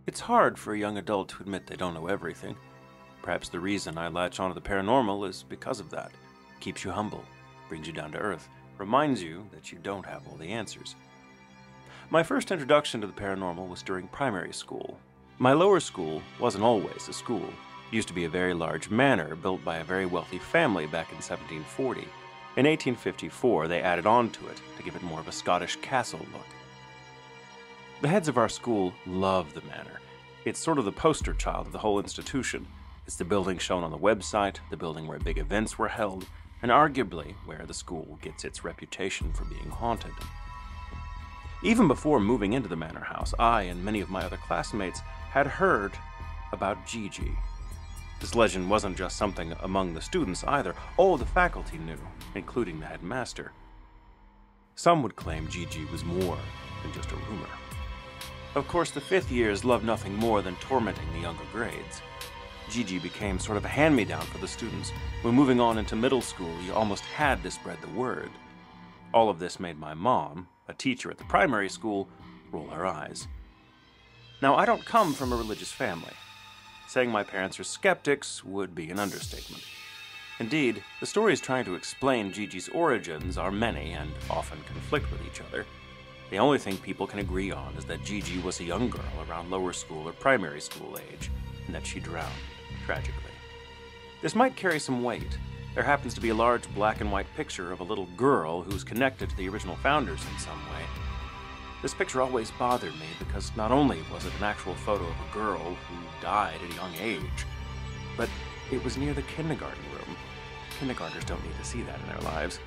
It's hard for a young adult to admit they don't know everything. Perhaps the reason I latch onto the paranormal is because of that. It keeps you humble, brings you down to earth, reminds you that you don't have all the answers. My first introduction to the paranormal was during primary school. My lower school wasn't always a school. It used to be a very large manor built by a very wealthy family back in 1740. In 1854, they added on to it to give it more of a Scottish castle look. The heads of our school love the manor. It's sort of the poster child of the whole institution. It's the building shown on the website, the building where big events were held, and arguably where the school gets its reputation for being haunted. Even before moving into the manor house, I and many of my other classmates had heard about Gigi. This legend wasn't just something among the students either. All the faculty knew, including the headmaster. Some would claim Gigi was more than just a rumor. Of course, the fifth years loved nothing more than tormenting the younger grades. Gigi became sort of a hand-me-down for the students. When moving on into middle school, you almost had to spread the word. All of this made my mom, a teacher at the primary school, roll her eyes. Now, I don't come from a religious family. Saying my parents are skeptics would be an understatement. Indeed, the stories trying to explain Gigi's origins are many and often conflict with each other. The only thing people can agree on is that Gigi was a young girl around lower school or primary school age, and that she drowned, tragically. This might carry some weight. There happens to be a large black and white picture of a little girl who's connected to the original founders in some way. This picture always bothered me because not only was it an actual photo of a girl who died at a young age, but it was near the kindergarten room. Kindergartners don't need to see that in their lives.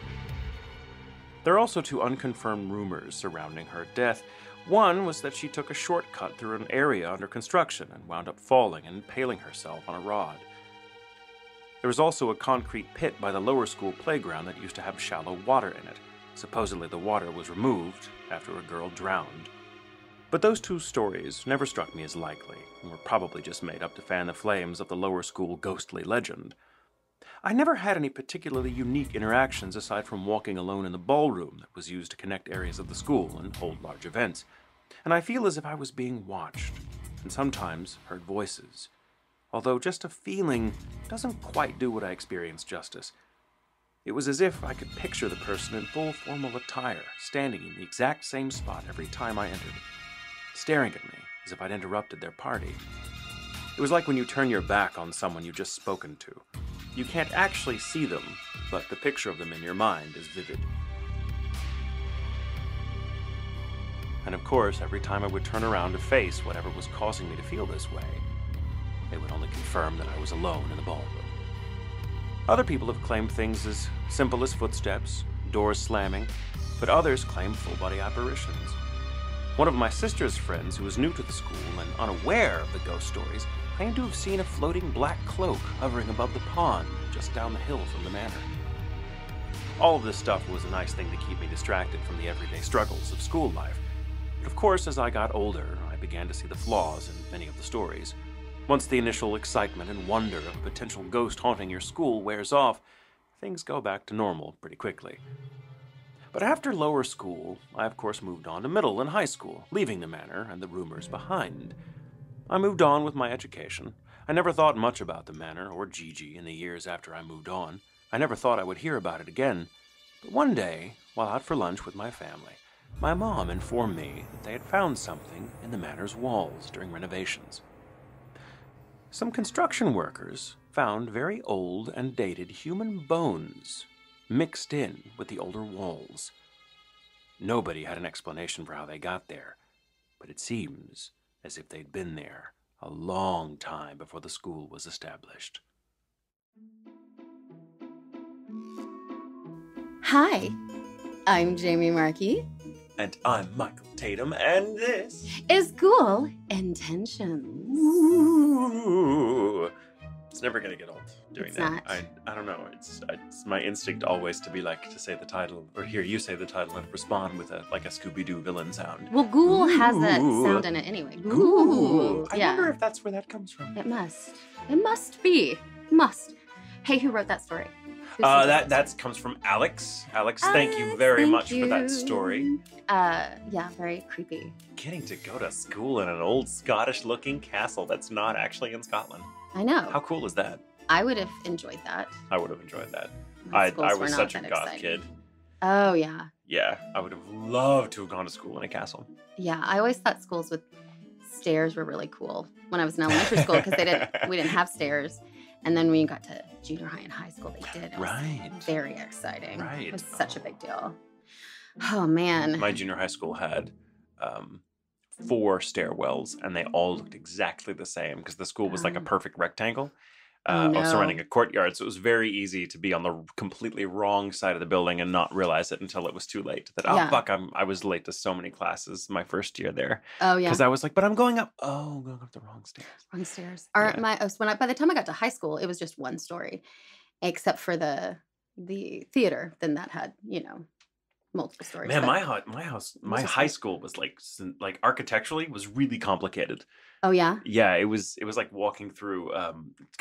There are also two unconfirmed rumors surrounding her death. One was that she took a shortcut through an area under construction and wound up falling and impaling herself on a rod. There was also a concrete pit by the lower school playground that used to have shallow water in it. Supposedly the water was removed after a girl drowned. But those two stories never struck me as likely, and were probably just made up to fan the flames of the lower school ghostly legend. I never had any particularly unique interactions aside from walking alone in the ballroom that was used to connect areas of the school and hold large events. And I feel as if I was being watched, and sometimes heard voices. Although just a feeling doesn't quite do what I experienced justice. It was as if I could picture the person in full formal attire, standing in the exact same spot every time I entered, staring at me as if I'd interrupted their party. It was like when you turn your back on someone you've just spoken to. You can't actually see them, but the picture of them in your mind is vivid. And of course, every time I would turn around to face whatever was causing me to feel this way, they would only confirm that I was alone in the ballroom. Other people have claimed things as simple as footsteps, doors slamming, but others claim full-body apparitions. One of my sister's friends, who was new to the school and unaware of the ghost stories, claimed to have seen a floating black cloak hovering above the pond just down the hill from the manor. All of this stuff was a nice thing to keep me distracted from the everyday struggles of school life. But of course, as I got older, I began to see the flaws in many of the stories. Once the initial excitement and wonder of a potential ghost haunting your school wears off, things go back to normal pretty quickly. But after lower school, I of course moved on to middle and high school, leaving the manor and the rumors behind. I moved on with my education. I never thought much about the manor or Gigi in the years after I moved on. I never thought I would hear about it again. But one day, while out for lunch with my family, my mom informed me that they had found something in the manor's walls during renovations. Some construction workers found very old and dated human bones mixed in with the older walls. Nobody had an explanation for how they got there, but it seems as if they'd been there a long time before the school was established. Hi, I'm Jamie Markey. And I'm Michael Tatum, and this is Ghoul Intentions. Ooh. It's never gonna get old doing It's that. not. I don't know. It's my instinct always to be like to say the title, or hear you say the title and respond with a Scooby-Doo villain sound. Well, Ghoul has that Ooh. sound in it anyway. Ooh. I Yeah. wonder if that's where that comes from. It must. It must be. Must. Hey, who wrote that story? That comes from Alex. Alex, thank you very much for that story. Yeah, very creepy. Getting to go to school in an old Scottish-looking castle that's not actually in Scotland. I know. How cool is that? I would have enjoyed that. I would have enjoyed that. My I schools were was not such a that goth exciting. kid. Oh, yeah. Yeah, I would have loved to have gone to school in a castle. Yeah, I always thought schools with stairs were really cool when I was in elementary school because we didn't have stairs. And then when you got to junior high and high school, they did. It was very exciting. Right. It was such a big deal. Oh, man. My junior high school had 4 stairwells, and they all looked exactly the same because the school was like a perfect rectangle of surrounding a courtyard. So it was very easy to be on the completely wrong side of the building and not realize it until it was too late. I was late to so many classes my first year there. Oh, yeah. Because I was like, but I'm going up. Oh, I'm going up the wrong stairs. Wrong stairs. By the time I got to high school, it was just one story, except for the theater. Then that had, multiple stories. Man, my high school was like architecturally was really complicated. Oh yeah. Yeah, it was like walking through.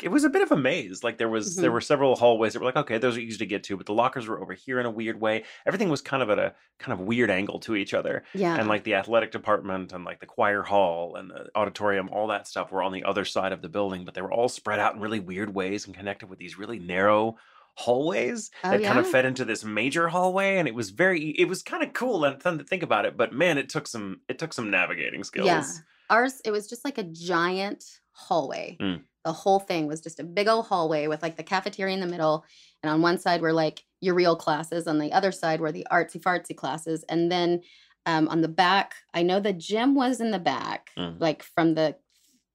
It was a bit of a maze. Like there were several hallways that were like, okay, those are easy to get to, but the lockers were over here in a weird way. Everything was kind of at a kind of weird angle to each other. Yeah. And like the athletic department and like the choir hall and the auditorium, all that stuff were on the other side of the building, but they were all spread out in really weird ways and connected with these really narrow hallways that kind of fed into this major hallway, and it was kind of cool and fun to think about it, but man, it took some navigating skills. Yeah. Ours, it was just like a giant hallway. The whole thing was just a big old hallway with like the cafeteria in the middle, and on one side were like your real classes, on the other side were the artsy fartsy classes, and then on the back, I know the gym was in the back, like from the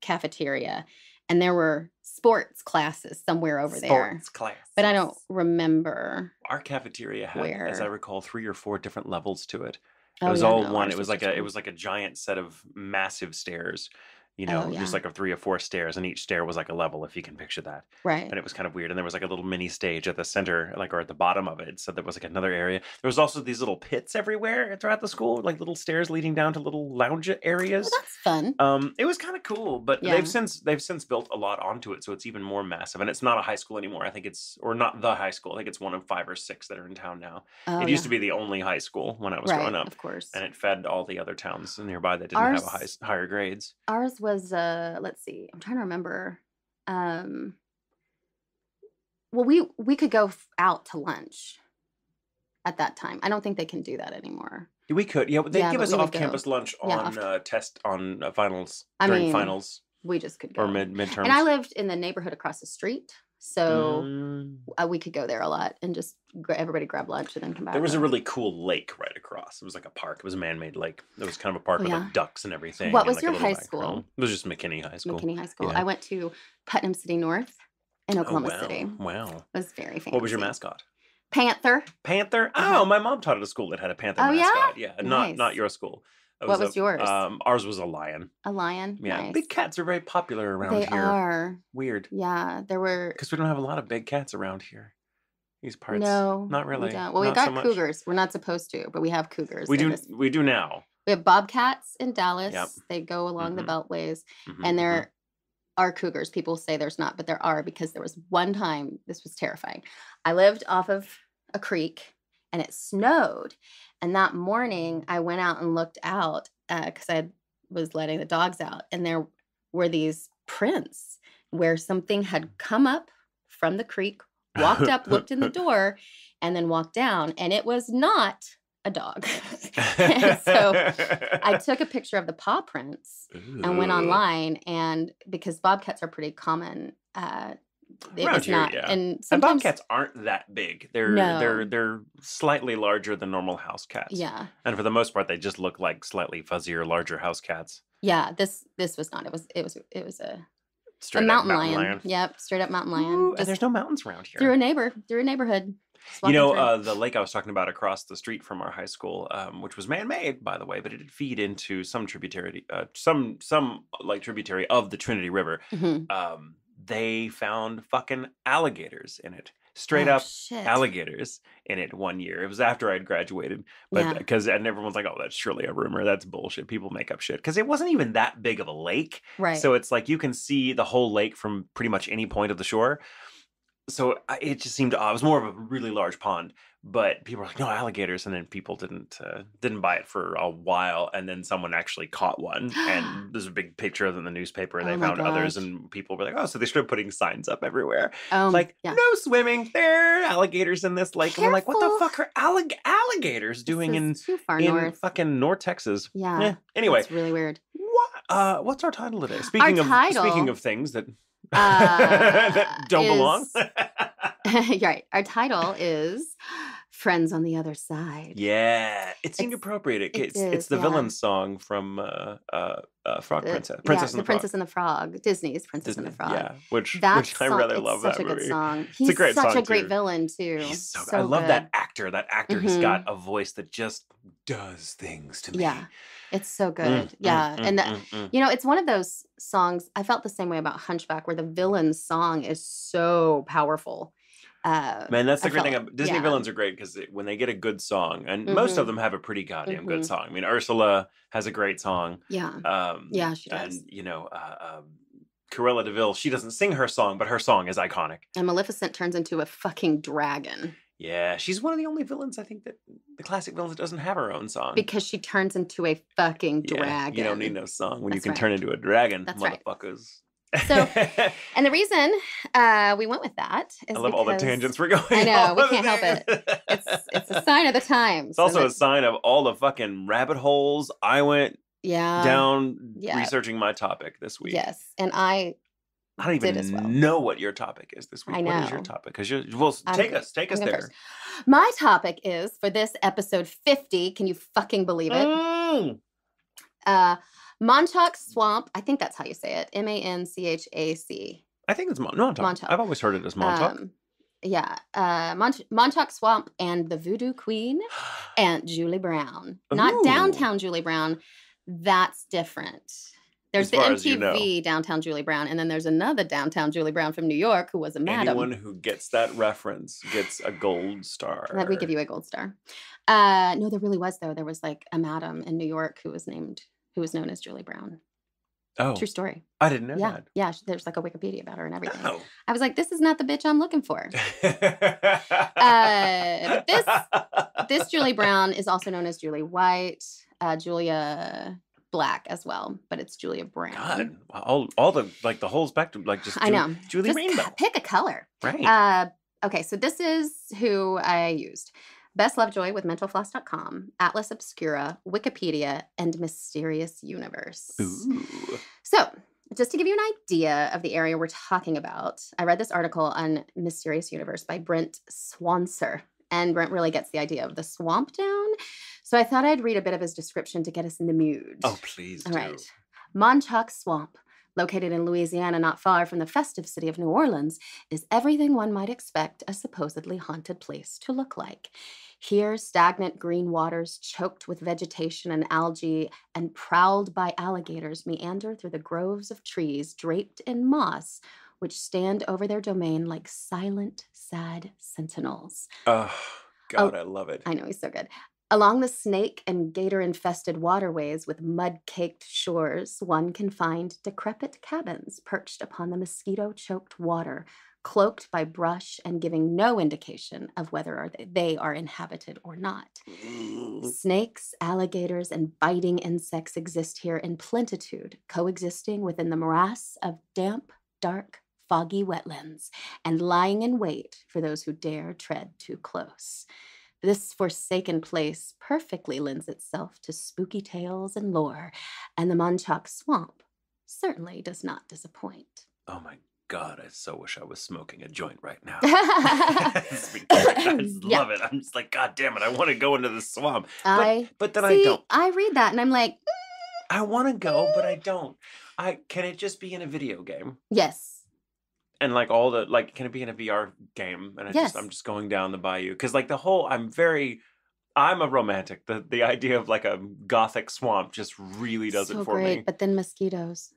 cafeteria, and there were sports classes somewhere over there. Sports classes. But I don't remember. Our cafeteria had, as I recall, 3 or 4 different levels to it. It Oh, was yeah, all no, one. ours It was was like just a giant set of massive stairs. Oh, yeah. Just like a 3 or 4 stairs, and each stair was like a level, if you can picture that. Right. And it was kind of weird. And there was like a little mini stage at the center, or at the bottom of it. So there was like another area. There was also these little pits everywhere throughout the school, like little stairs leading down to little lounge areas. Well, that's fun. It was kind of cool, but Yeah. they've since built a lot onto it, so it's even more massive. And it's not a high school anymore. I think or not the high school. I think it's one of 5 or 6 that are in town now. Oh, It used to be the only high school when I was growing up. Of course. And it fed all the other towns nearby that didn't have higher grades. Ours was, let's see, I'm trying to remember. Well, we could go out to lunch at that time. I don't think they can do that anymore. We could, yeah. They give but us we would off-campus lunch on finals I finals We just could go. or midterms. And I lived in the neighborhood across the street, so we could go there a lot and just everybody grab lunch and then come back. There was a really cool lake right across. It was like a park. It was a man-made lake. It was kind of a park with like ducks and everything. What and was like your a little high school? It was just McKinney High School. McKinney High School. Yeah. I went to Putnam City North in Oklahoma City. Wow. It was very fancy. What was your mascot? Panther. Panther? Oh, my mom taught at a school that had a panther Oh, yeah? mascot. Yeah, Nice. not your school. What was yours? Ours was a lion. A lion. Yeah, Nice. big cats are very popular around They here. are. Weird. Yeah, there were. Because we don't have a lot of big cats around here. These parts. No, not really. We don't. Well, we Not so got much. cougars. We're not supposed to, but we have cougars. We do now. We have bobcats in Dallas. Yep. They go along the beltways, Mhm, and there are cougars. People say there's not, but there are, because there was one time, this was terrifying. I lived off of a creek, and it snowed. And that morning, I went out and looked out because I was letting the dogs out, and there were these prints where something had come up from the creek, walked up, looked in the door, and then walked down, and it was not a dog. And so I took a picture of the paw prints and went online, and because bobcats are pretty common, it Around was here, not. yeah. And And sometimes, bobcats aren't that big. They're No. they're slightly larger than normal house cats. yeah, And for the most part, they just look like slightly fuzzier, larger house cats. yeah. This was not. It was a Straight up mountain lion. Yep, straight up mountain lion. Ooh, and Just there's no mountains around here. through a neighborhood. Just You know, walking through. the lake I was talking about across the street from our high school, which was man-made, by the way, but it did feed into some tributary, like tributary of the Trinity River. Mhm. They found fucking alligators in it. Straight Oh, up shit. alligators in it one year. It was after I'd graduated, but Yeah. and everyone's like, "Oh, that's surely a rumor. That's bullshit. People make up shit." Because it wasn't even that big of a lake, Right. so it's like you can see the whole lake from pretty much any point of the shore. it just seemed odd. It was more of a really large pond, but people were like, no, alligators. And then people didn't buy it for a while. And then someone actually caught one. And there's a big picture of them in the newspaper. And Oh they my found others. gosh. And people were like, oh, so they started putting signs up everywhere. Like, Yeah. no swimming. There are alligators in this lake. And I'm like, what the Careful. fuck are alligators doing This in is too far in north. fucking North Texas? Yeah. Anyway, It's really weird. what's our title today? Our title, Speaking of things that that don't belong. Right. Our title is Friends on the Other Side. Yeah, it seemed It's- appropriate. It's is, the yeah. villain song from Frog Princess, Princess and the Frog, Disney's Princess and the Frog. Yeah, which That I rather song, love it's such that a good movie. song. He's a great such song, a great too. villain too. He's so good. So I love good. that actor. That actor has Mhm. got a voice that just does things to me. Yeah, it's so good. And you know, it's one of those songs. I felt the same way about Hunchback, where the villain's song is so powerful. Man, that's the I great thing. felt- Disney yeah. villains are great because when they get a good song, and most of Mhm. them have a pretty goddamn good Mhm. song. I mean, Ursula has a great song. Yeah, yeah, she does. And Cruella de Vil, she doesn't sing her song, but her song is iconic. And Maleficent turns into a fucking dragon Yeah, she's one of the only villains I think that the classic villains that doesn't have her own song. because she turns into a fucking Yeah, dragon. you don't need no song when you That's can right. turn into a dragon, That's right. motherfuckers. So, and the reason we went with that is I love all the because- tangents we're going. I know, we on can't help there. it. It's a sign of the times. It's also and a sign of all the fucking rabbit holes I went yeah, down yeah. researching my topic this week. yes, and I I don't did as well. even know what your topic is this week. I What is your know. topic? Because I'm take go- us I'm going there. first. My topic is for this episode 50. Can you fucking believe it? Manchac Swamp. I think that's how you say it. Manchac. I think it's Montauk. Montauk. I've always heard it as Montauk. Manchac Swamp and the Voodoo Queen, Aunt Julie Brown. Not Ooh. downtown Julie Brown. That's different. There's As the far as you MTV downtown Julie Brown, and then there's another downtown Julie Brown from New York who was a madam. Anyone who gets that reference gets a gold star. That we give you a gold star. No, there really was though. There was like a madam in New York who was known as Julie Brown. Oh, True story. I didn't know Yeah, that. yeah. There's like a Wikipedia about her and everything. Oh. I was like, this is not the bitch I'm looking for. This Julie Brown is also known as Julie White, Julia Black as well, but it's Julia Brown. God, all the like the whole spectrum, like just I know. Julie Just Rainbow. pick a color. Right. Okay, so this is who I used. Best Lovejoy with mentalfloss.com, Atlas Obscura, Wikipedia, and Mysterious Universe. Ooh. So, just to give you an idea of the area we're talking about, I read this article on Mysterious Universe by Brent Swanser. And Brent really gets the idea of the swamp down. So I thought I'd read a bit of his description to get us in the mood. Oh, please All do. right. Manchac Swamp, located in Louisiana not far from the festive city of New Orleans, is everything one might expect a supposedly haunted place to look like. Here, stagnant green waters choked with vegetation and algae and prowled by alligators meander through the groves of trees draped in moss, which stand over their domain like silent, sad sentinels. Oh, God, I love it. I know, he's so good. Along the snake and gator-infested waterways with mud-caked shores, one can find decrepit cabins perched upon the mosquito-choked water, cloaked by brush and giving no indication of whether they are inhabited or not. Snakes, alligators, and biting insects exist here in plenitude, coexisting within the morass of damp, dark, foggy wetlands, and lying in wait for those who dare tread too close. This forsaken place perfectly lends itself to spooky tales and lore, and the Manchac Swamp certainly does not disappoint. Oh my God, I so wish I was smoking a joint right now. I just Yeah. love it. I'm just like, God damn it, I want to go into the swamp. I But then I don't. I read that and I'm like, I want to go, but I don't. Can it just be in a video game? yes. And like can it be in a VR game? And Yes. I'm just going down the bayou. Because like I'm a romantic. The idea of like a gothic swamp just really does So it for great, me. but then mosquitoes.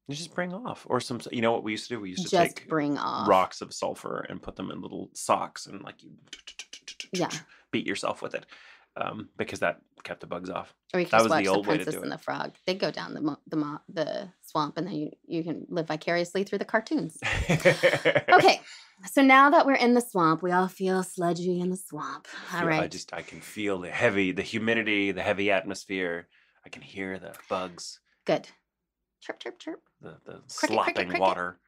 You just bring off. Or you know what we used to do? We used to Just take bring off. rocks of sulfur and put them in little socks and like you Yeah. beat yourself with it. Because that kept the bugs off. Or you can That just was watch the The old way to Princess do and it. the Frog. They go down the swamp and then you can live vicariously through the cartoons. Okay. So now that we're in the swamp, we all feel sludgy in the swamp. All right. I can feel the humidity, the heavy atmosphere. I can hear the bugs. Good. Chirp, chirp, chirp. The Cricket, slopping cricket, cricket. water.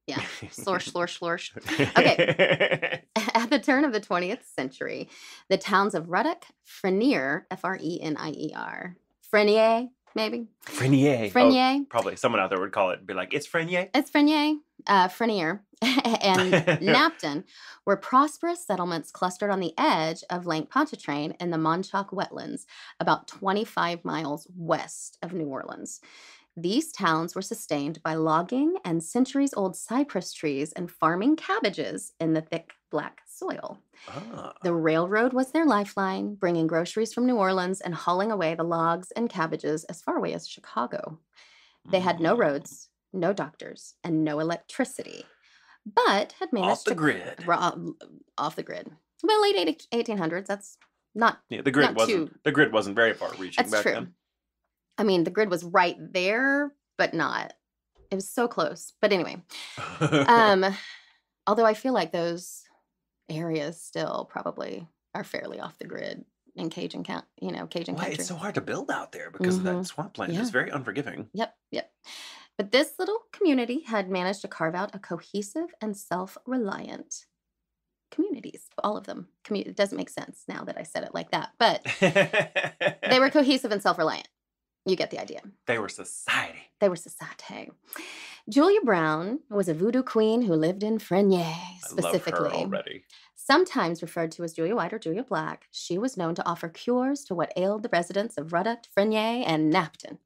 Yeah. Slorsh, slorsh, slorsh. Okay. At the turn of the 20th century, the towns of Ruddock, Frenier, Frenier, Frenier, maybe? Frenier. Frenier. Oh, probably someone out there would call it, be like, it's Frenier. It's Frenier, Frenier, and Napton were prosperous settlements clustered on the edge of Lake Pontchartrain in the Manchac wetlands, about 25 miles west of New Orleans. These towns were sustained by logging and centuries-old cypress trees and farming cabbages in the thick black soil. The railroad was their lifeline, bringing groceries from New Orleans and hauling away the logs and cabbages as far away as Chicago. They had no roads, no doctors, and no electricity, but had managed off the grid. Off the grid. Well, late 1800s. That's not. Yeah, the grid wasn't very far reaching back then. I mean, the grid was right there, but not. It was so close. But anyway, although I feel like those areas still probably are fairly off the grid in Cajun country. It's so hard to build out there because of that swampland. It's very unforgiving. Yep. But this little community had managed to carve out a cohesive and self-reliant communities, all of them. It doesn't make sense now that I said it like that, but they were cohesive and self-reliant. You get the idea. They were society. Julia Brown was a voodoo queen who lived in Frenier, specifically. I love her already. Sometimes referred to as Julia White or Julia Black, she was known to offer cures to what ailed the residents of Ruddock, Frenier, and Napton.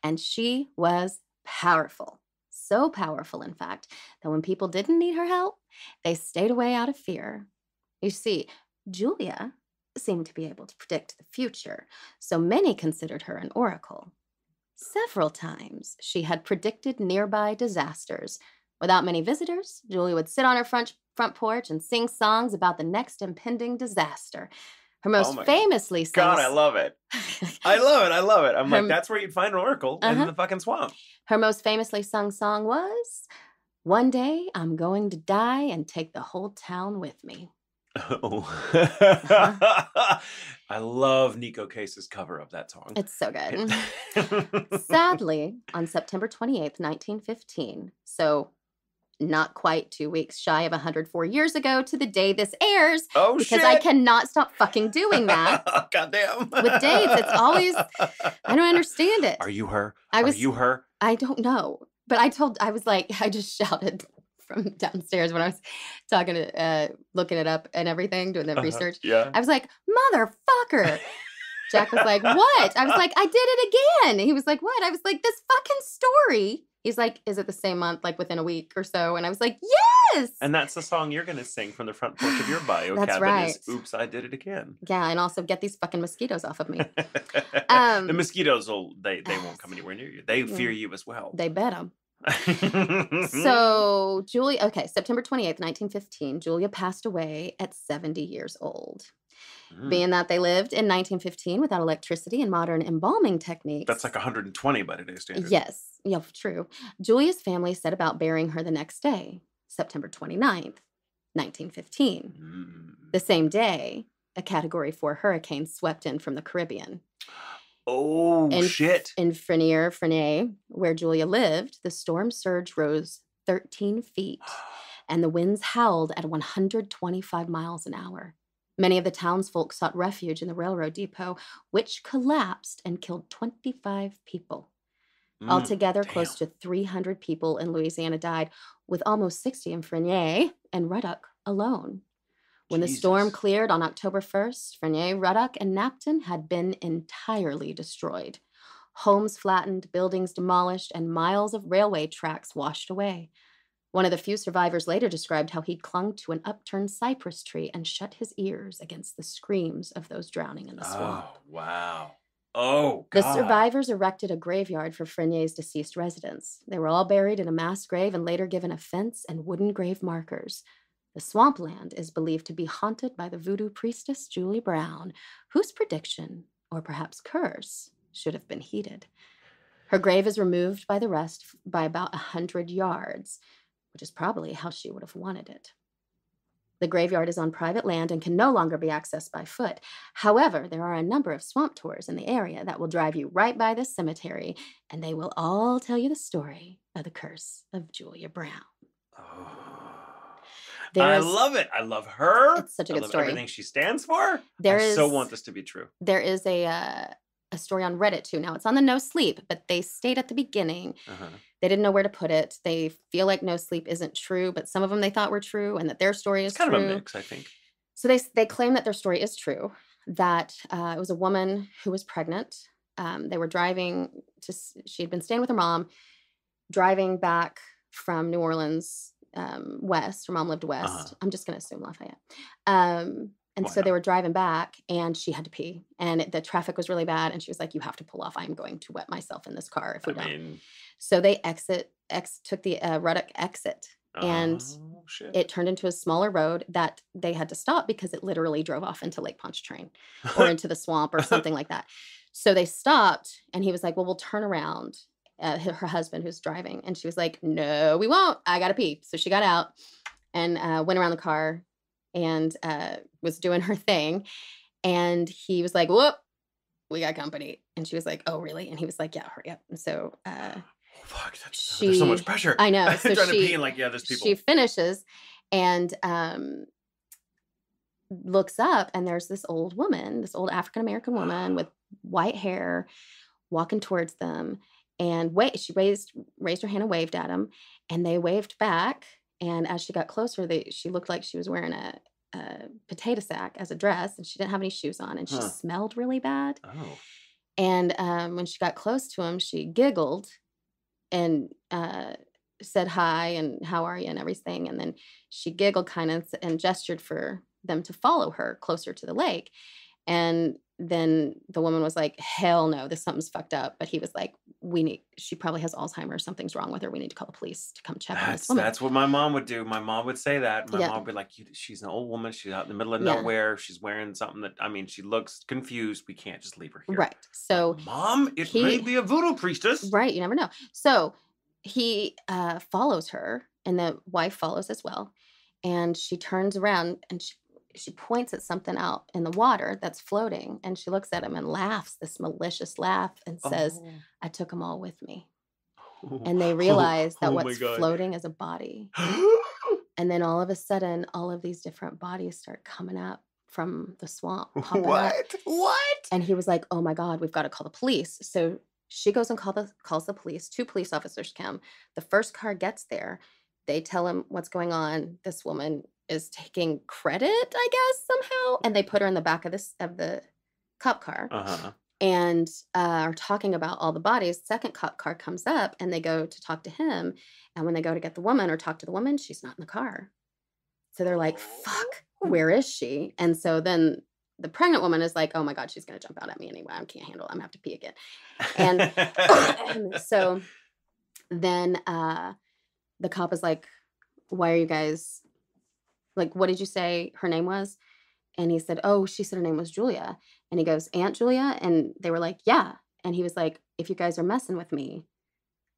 And she was powerful. So powerful, in fact, that when people didn't need her help, they stayed away out of fear. You see, Julia seemed to be able to predict the future, so many considered her an oracle. Several times, she had predicted nearby disasters. Without many visitors, Julia would sit on her front porch and sing songs about the next impending disaster. Her most famously sung... God, I love it. I love it. I'm like, that's where you'd find an oracle, in the fucking swamp. Her most famously sung song was, "One day I'm going to die and take the whole town with me." Oh. I love Nico Case's cover of that song. It's so good. Sadly, on September 28th, 1915, so not quite 2 weeks shy of 104 years ago to the day this airs. Oh, because shit. I cannot stop fucking doing that. Goddamn. With dates, it's always, I don't understand it. Are you her? Are you her? I don't know. But I just shouted from downstairs when I was talking to, looking it up and everything, doing the research. Yeah. I was like, motherfucker. Jack was like, what? I was like, I did it again. He was like, what? I was like, this fucking story. He's like, is it the same month, like within a week or so? And I was like, yes! And that's the song you're going to sing from the front porch of your bio That's cabin right. is Oops, I Did It Again. Yeah, and also get these fucking mosquitoes off of me. The mosquitoes, they won't come anywhere near you. They fear you as well. They bet them. So, September 28th, 1915, Julia passed away at 70 years old. Being that they lived in 1915 without electricity and modern embalming techniques. That's like 120 by today's standards. Yes. Yeah, true. Julia's family set about burying her the next day, September 29th, 1915. The same day, a Category 4 hurricane swept in from the Caribbean. Oh, shit. In Frenier, where Julia lived, the storm surge rose 13 feet, and the winds howled at 125 miles an hour. Many of the townsfolk sought refuge in the railroad depot, which collapsed and killed 25 people. Altogether, close to 300 people in Louisiana died, with almost 60 in Frenier and Ruddock alone. When the storm cleared on October 1st, Frenier, Ruddock, and Napton had been entirely destroyed. Homes flattened, buildings demolished, and miles of railway tracks washed away. One of the few survivors later described how he clung to an upturned cypress tree and shut his ears against the screams of those drowning in the swamp. Oh, wow. Oh, God. The survivors erected a graveyard for Frenier's deceased residents. They were all buried in a mass grave and later given a fence and wooden grave markers. The swampland is believed to be haunted by the voodoo priestess Julia Brown, whose prediction, or perhaps curse, should have been heeded. Her grave is removed by the rest by about 100 yards, which is probably how she would have wanted it. The graveyard is on private land and can no longer be accessed by foot. However, there are a number of swamp tours in the area that will drive you right by this cemetery, and they will all tell you the story of the curse of Julia Brown. I love it. I love her. It's such a good love story. Everything she stands for. I so want this to be true. There is a story on Reddit too. Now it's on the No Sleep, but they stayed at the beginning. They didn't know where to put it. They feel like No Sleep isn't true, but some of them they thought were true, and that their story is true. Kind of a mix, I think. So they claim that their story is true. That it was a woman who was pregnant. They were driving she had been staying with her mom, driving back from New Orleans west. Her mom lived west. I'm just going to assume Lafayette. And so they were driving back, and she had to pee, and the traffic was really bad. And she was like, "You have to pull off. I'm going to wet myself in this car if we don't." So they took the Ruddock exit, and it turned into a smaller road that they had to stop because it literally drove off into Lake Pontchartrain or into the swamp or something like that. So they stopped, and he was like, "Well, we'll turn around." Her husband, who's driving, and she was like, "No, we won't. I gotta pee." So she got out and went around the car and was doing her thing. And he was like, "Whoop, we got company." And she was like, "Oh, really?" And he was like, "Yeah, hurry up." And so fuck, there's so much pressure. I know. So trying to pee and like, yeah, there's people. She finishes and looks up, and there's this old woman, this old African-American woman with white hair walking towards them. And she raised her hand and waved at him, and they waved back. And as she got closer, she looked like she was wearing a potato sack as a dress, and she didn't have any shoes on, and she smelled really bad. And when she got close to him, she giggled and said hi and how are you and everything. And then she giggled kind of and gestured for them to follow her closer to the lake. And then the woman was like, "Hell no, something's fucked up." But he was like, she probably has Alzheimer's. Something's wrong with her. We need to call the police to come check on this woman. That's what my mom would do. My mom would say that. My mom would be like, "She's an old woman. She's out in the middle of nowhere. She's wearing something that, she looks confused. We can't just leave her here." Right. So, Mom, it may be a voodoo priestess. Right. You never know. So he follows her, and the wife follows as well. And she turns around, and she points at something out in the water that's floating, and she looks at him and laughs this malicious laugh and says, "I took them all with me." And they realize that what's floating is a body. And then all of a sudden, all of these different bodies start coming up from the swamp. What? And he was like, "Oh my God, we've got to call the police." So she goes and calls the police. 2 police officers come. The first car gets there. They tell him what's going on. This woman is taking credit, I guess, somehow. And they put her in the back of the cop car and are talking about all the bodies. Second cop car comes up, and they go to talk to him. And when they go to get the woman or talk to the woman, she's not in the car. So they're like, "Fuck, where is she?" And so then the pregnant woman is like, "Oh my God, she's going to jump out at me anyway. I can't handle it. I'm going to have to pee again." And so then the cop is like, "Why are you guys, like, what did you say her name was?" And he said, "Oh, she said her name was Julia." And he goes, "Aunt Julia?" And they were like, "Yeah." And he was like, "If you guys are messing with me."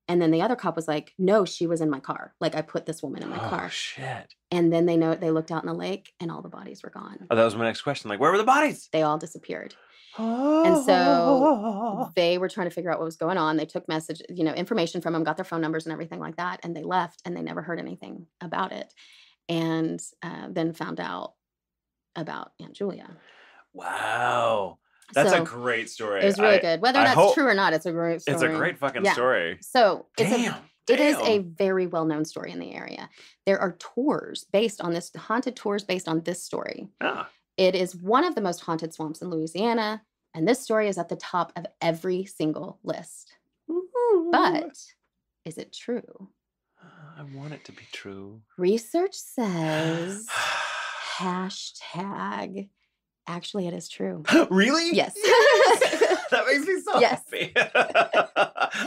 And then the other cop was like, "No, she was in my car. Like, I put this woman in my car." Oh, shit. And then they looked out in the lake, and all the bodies were gone. Oh, that was my next question. Like, where were the bodies? They all disappeared. And so they were trying to figure out what was going on. They took information from them, got their phone numbers and everything like that. And they left, and they never heard anything about it. And then found out about Aunt Julia. Wow. That's a great story. It was really good. Whether that's true or not, it's a great story. It's a great fucking story. So it is a very well-known story in the area. There are haunted tours based on this story. It is one of the most haunted swamps in Louisiana, and this story is at the top of every single list. But is it true? I want it to be true. Research says hashtag actually it is true. Really? Yes. That makes me so happy.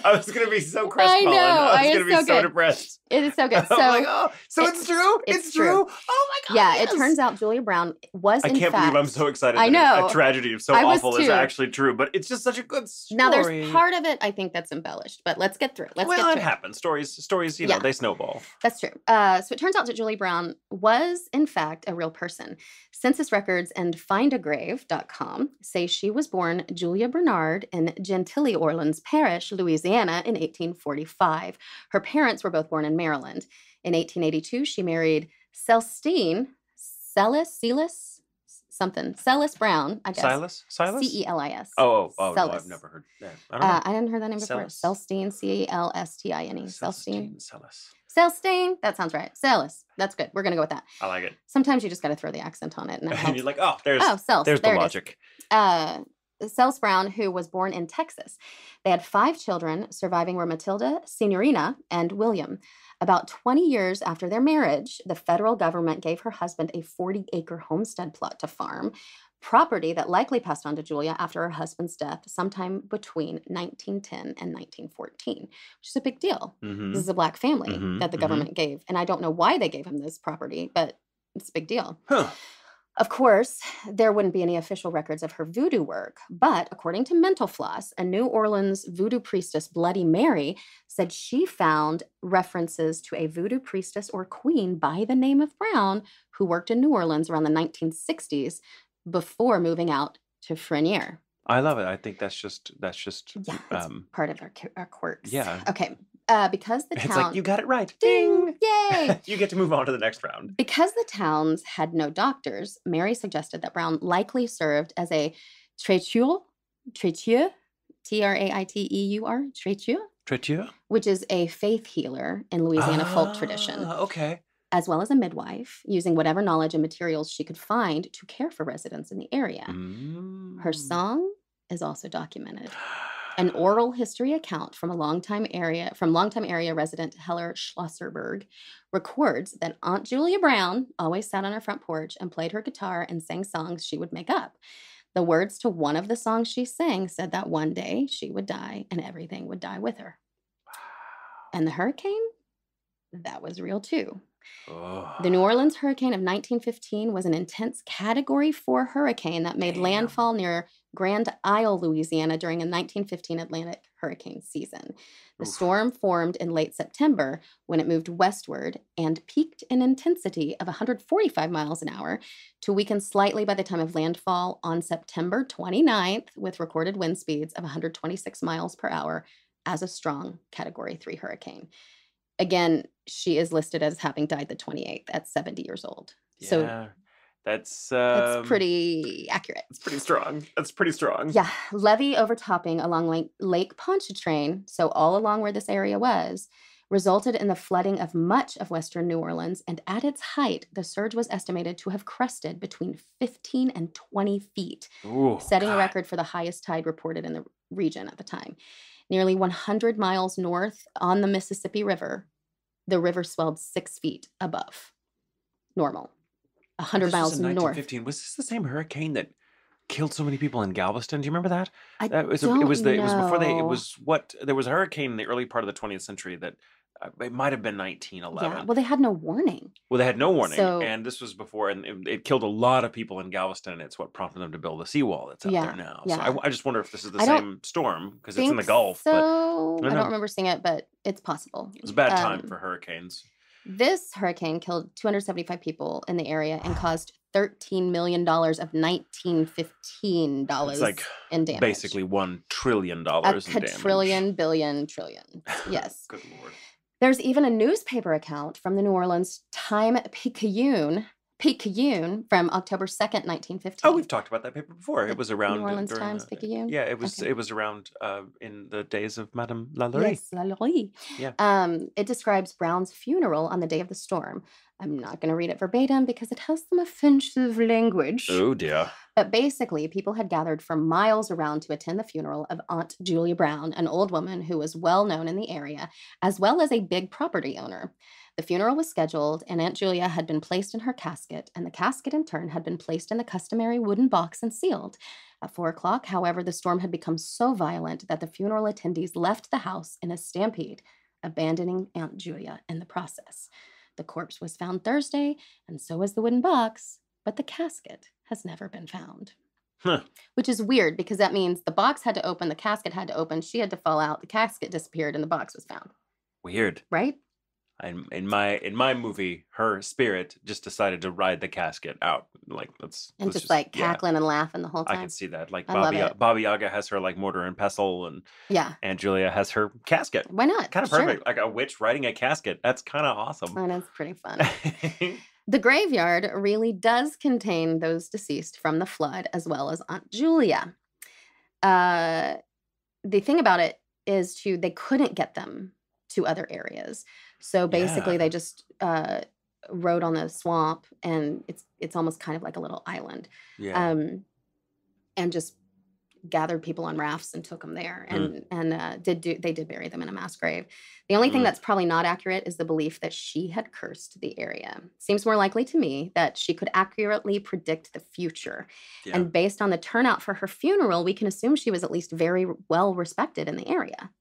I was going to be so crestfallen. I know. I was going to be so good. depressed. It is so good. So, I'm like, oh, so it's true? It's true? Oh my God. Yeah, yes. It turns out Julia Brown was I in can't fact, believe I'm so excited I that know. a tragedy so I was awful is too. actually true, but it's just such a good story. Now, there's part of it I think that's embellished, but let's get through it. It happens. Stories, you know, they snowball. That's true. So it turns out that Julia Brown was, in fact, a real person. Census records and findagrave.com say she was born Julia Bernard in Gentilly Orleans Parish, Louisiana, in 1845. Her parents were both born in Maryland. In 1882, she married Celestine Celis Brown, I guess. Silas? Celis. Oh, no, I've never heard that. I don't know. I hadn't heard that name before. Celestine, Celstine. Celestine. That sounds right. Celis. That's good. We're going to go with that. I like it. Sometimes you just got to throw the accent on it. And you're like, there's there the logic. Celis Brown, who was born in Texas. They had 5 children. Surviving were Matilda, Signorina, and William. About 20 years after their marriage, the federal government gave her husband a 40-acre homestead plot to farm, property that likely passed on to Julia after her husband's death sometime between 1910 and 1914, which is a big deal. Mm-hmm. This is a Black family that the government gave. And I don't know why they gave him this property, but it's a big deal. Huh. Of course, there wouldn't be any official records of her voodoo work, but according to Mental Floss, a New Orleans voodoo priestess, Bloody Mary, said she found references to a voodoo priestess or queen by the name of Brown who worked in New Orleans around the 1960s before moving out to Frenier. I love it. I think that's just yeah, it's part of our quirks. Yeah. Okay. Because the town... It's like, you got it right. Ding! Yay! You get to move on to the next round. Because the towns had no doctors, Mary suggested that Brown likely served as a traiteur, Traitteur, Traitteur? Which is a faith healer in Louisiana folk tradition. Okay. As well as a midwife, using whatever knowledge and materials she could find to care for residents in the area. Her song is also documented. An oral history account from longtime area resident Heller Schlosserberg records that Aunt Julia Brown always sat on her front porch and played her guitar and sang songs she would make up. The words to one of the songs she sang said that one day she would die and everything would die with her. And the hurricane? That was real too. The New Orleans hurricane of 1915 was an intense Category 4 hurricane that made landfall near Grand Isle, Louisiana during a 1915 Atlantic hurricane season. The storm formed in late September when it moved westward and peaked in intensity of 145 miles an hour to weaken slightly by the time of landfall on September 29th with recorded wind speeds of 126 miles per hour as a strong Category 3 hurricane. Again, she is listed as having died the 28th at 70 years old. Yeah, so that's pretty accurate. It's pretty strong. That's pretty strong. Yeah. Levee overtopping along Lake Pontchartrain, so all along where this area was, resulted in the flooding of much of western New Orleans. And at its height, the surge was estimated to have crested between 15 and 20 feet, setting a record for the highest tide reported in the region at the time. Nearly 100 miles north on the Mississippi River, the river swelled 6 feet above normal. 100 miles north. 1915. Was this the same hurricane that killed so many people in Galveston? Do you remember that? It was before there was a hurricane in the early part of the 20th century that it might have been 1911. Yeah, well, they had no warning. And this was before, and it killed a lot of people in Galveston, and it's what prompted them to build the seawall that's out there now. Yeah. So I just wonder if this is the same storm, because it's in the Gulf. So I don't remember seeing it, but it's possible. It was a bad time for hurricanes. This hurricane killed 275 people in the area and caused $13 million of $1915 in damage. Basically $1 trillion in damage. Quadrillion, billion, trillion. Yes. Good Lord. There's even a newspaper account from the New Orleans Time-Picayune from October 2nd, 1915. Oh, we've talked about that paper before. It was around New Orleans Times-Picayune? Yeah, it was around in the days of Madame Lalaurie. Yes, Lalaurie. Yeah. It describes Brown's funeral on the day of the storm. I'm not going to read it verbatim because it has some offensive language. Oh, dear. But basically, people had gathered for miles around to attend the funeral of Aunt Julia Brown, an old woman who was well known in the area, as well as a big property owner. The funeral was scheduled, and Aunt Julia had been placed in her casket, and the casket in turn had been placed in the customary wooden box and sealed. At 4 o'clock, however, the storm had become so violent that the funeral attendees left the house in a stampede, abandoning Aunt Julia in the process. The corpse was found Thursday, and so was the wooden box, but the casket has never been found. Huh. Which is weird because that means the box had to open, the casket had to open, she had to fall out, the casket disappeared, and the box was found. Weird. Right? In my movie, her spirit just decided to ride the casket out. Like let's just like cackling and laughing the whole time. I can see that. Like I love it. Baba Yaga has her like mortar and pestle, and Aunt Julia has her casket. Why not? Kind of perfect. Like a witch riding a casket. That's kind of awesome. That is pretty fun. The graveyard really does contain those deceased from the flood, as well as Aunt Julia. The thing about it is they couldn't get them to other areas. So basically they just rode on the swamp, and it's almost kind of like a little island. Yeah. And just gathered people on rafts and took them there, and they did bury them in a mass grave. The only thing that's probably not accurate is the belief that she had cursed the area. Seems more likely to me that she could accurately predict the future. Yeah. And based on the turnout for her funeral, we can assume she was at least very well respected in the area.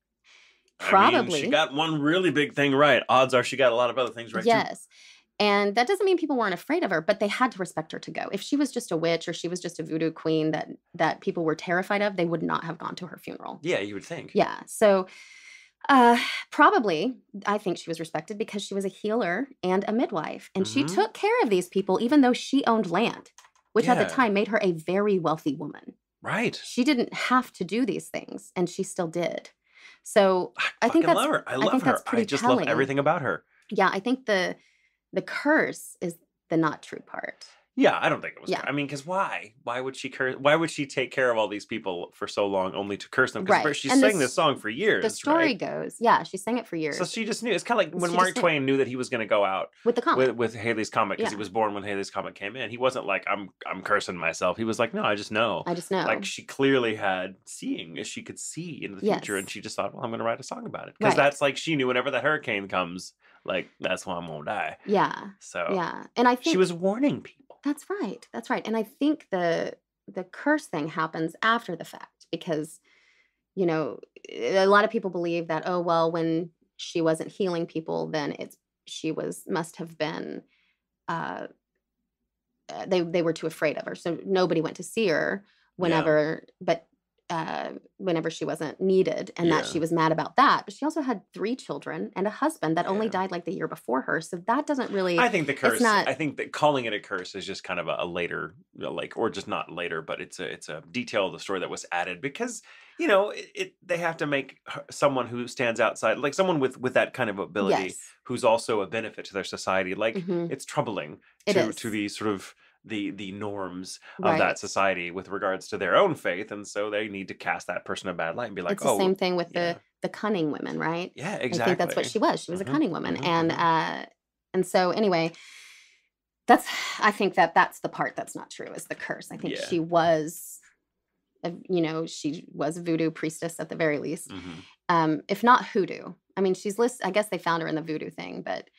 Probably. I mean, she got one really big thing right. Odds are she got a lot of other things right, too. Yes. And that doesn't mean people weren't afraid of her, but they had to respect her to go. If she was just a witch or she was just a voodoo queen that people were terrified of, they would not have gone to her funeral. Yeah, you would think. Yeah. So probably, I think she was respected because she was a healer and a midwife. And she took care of these people, even though she owned land, which at the time made her a very wealthy woman. Right. She didn't have to do these things, and she still did. So I think love her. I love her. I just love everything about her. Yeah, I think the curse is the not true part. Yeah, I don't think it was. Yeah. I mean, because why? Why would she curse? Why would she take care of all these people for so long only to curse them? Because she sang this song for years. The story goes, she sang it for years. So she just knew. It's kind of like when Mark Twain knew that he was going to go out with the comet, with Halley's Comet, because he was born when Halley's Comet came in. He wasn't like, I'm cursing myself. He was like, no, I just know. Like she clearly had seeing. She could see into the future, and she just thought, well, I'm going to write a song about it, because that's like she knew whenever the hurricane comes, like that's when I'm going to die. Yeah. So and I think she was warning people. That's right. That's right. And I think the curse thing happens after the fact because, a lot of people believe that, oh, well, when she wasn't healing people, then must have been, they were too afraid of her. So nobody went to see her whenever she wasn't needed, and that she was mad about that. But she also had 3 children and a husband that only died like the year before her. So that doesn't really. I think the curse. I think that calling it a curse is just kind of a later, or just not later, but it's a detail of the story that was added because they have to make someone who stands outside, like someone with that kind of ability, who's also a benefit to their society. Like it's troubling to the sort of the norms of that society with regards to their own faith, and so they need to cast that person in a bad light and be like, it's the same thing with the cunning women, right? Yeah, exactly. I think that's what she was. She was a cunning woman, and so anyway, I think that's the part that's not true is the curse. I think she was, she was a voodoo priestess at the very least, if not hoodoo. I mean, she's listed. I guess they found her in the voodoo thing, but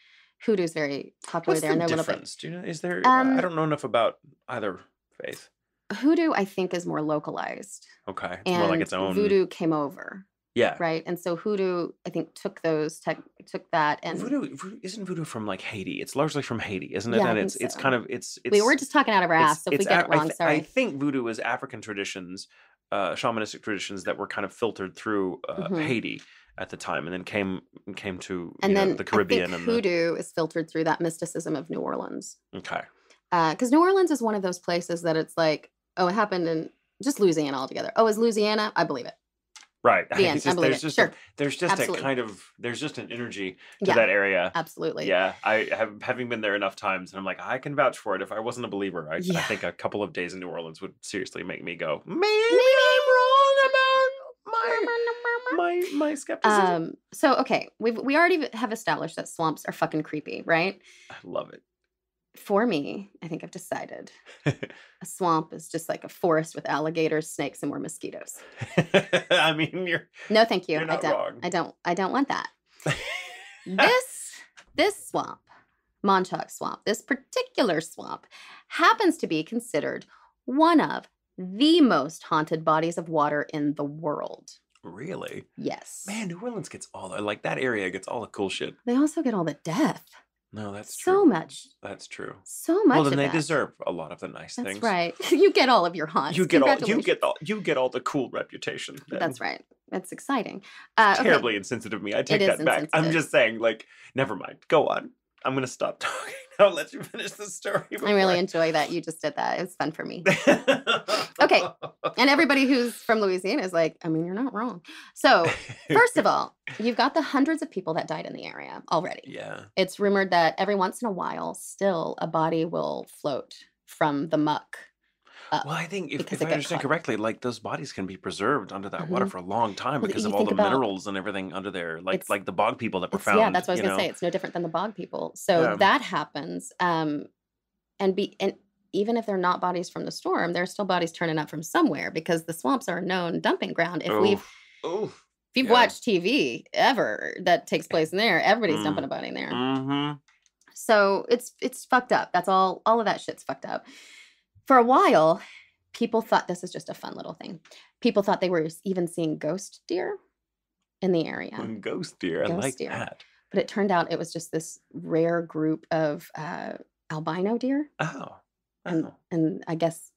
hoodoo is very popular there. What's the difference? Do you know? Is there? I don't know enough about either faith. Hoodoo, I think, is more localized. Okay, it's more like its own. Voodoo came over. Yeah. Right, and so hoodoo, I think, took that, and voodoo from like Haiti. It's largely from Haiti, isn't it? Yeah, and I it's think so. kind of we were just talking out of our ass, so if we get it wrong, sorry. I think voodoo is African traditions, shamanistic traditions that were kind of filtered through Haiti at the time, and then came to the Caribbean. I think hoodoo is filtered through that mysticism of New Orleans. Okay. Because New Orleans is one of those places that it's like, oh, it happened in just Louisiana altogether. Oh, is Louisiana? I believe it. Right. The end. I believe it. Sure. There's just an energy to that area. Absolutely. Yeah. Having been there enough times, and I'm like, I can vouch for it. If I wasn't a believer, I think a couple of days in New Orleans would seriously make me go, maybe I'm wrong about my skepticism. So okay, we already have established that swamps are fucking creepy, right? I love it. For me, I think I've decided a swamp is just like a forest with alligators, snakes, and more mosquitoes. I mean, no, thank you. You're not wrong. I don't want that. This swamp, Manchac swamp, this particular swamp happens to be considered one of the most haunted bodies of water in the world. Really? Yes. Man, New Orleans gets all the, like, that area gets all the cool shit. They also get all the death. No, that's So true. much. That's true. So much Well, then of they that. deserve a lot of the nice That's things. right. You get all of your haunts. You get all Congratulations. you get all the cool reputation. Then. That's right. That's exciting. Terribly insensitive of me. I take It is that back. I'm insensitive. just saying, like, never mind. Go on. I'm gonna stop talking. I'll let you finish the story. I really enjoy that you just did that. It was fun for me. Okay. And everybody who's from Louisiana is like, I mean, you're not wrong. So, first of all, you've got the hundreds of people that died in the area already. Yeah. It's rumored that every once in a while, still a body will float from the muck up. Well, I think because if it I got understand caught. correctly, like those bodies can be preserved under that water Mhm. for a long time Well, because you of all think the about- minerals and everything under there, It's- like the bog people that were It's, found. yeah, that's what I was you going to know? say. It's no different than the bog people. So Yeah. that happens. And even if they're not bodies from the storm, there's still bodies turning up from somewhere because the swamps are a known dumping ground. If you've Yeah. watched TV ever that takes place in there, everybody's Mm. dumping a body in there. Mm-hmm. So it's fucked up. That's all of that shit's fucked up. For a while, people thought this was just a fun little thing. People thought they were even seeing ghost deer in the area. Ghost deer. I Ghost like deer. that. But it turned out it was just this rare group of albino deer. Oh. And I guess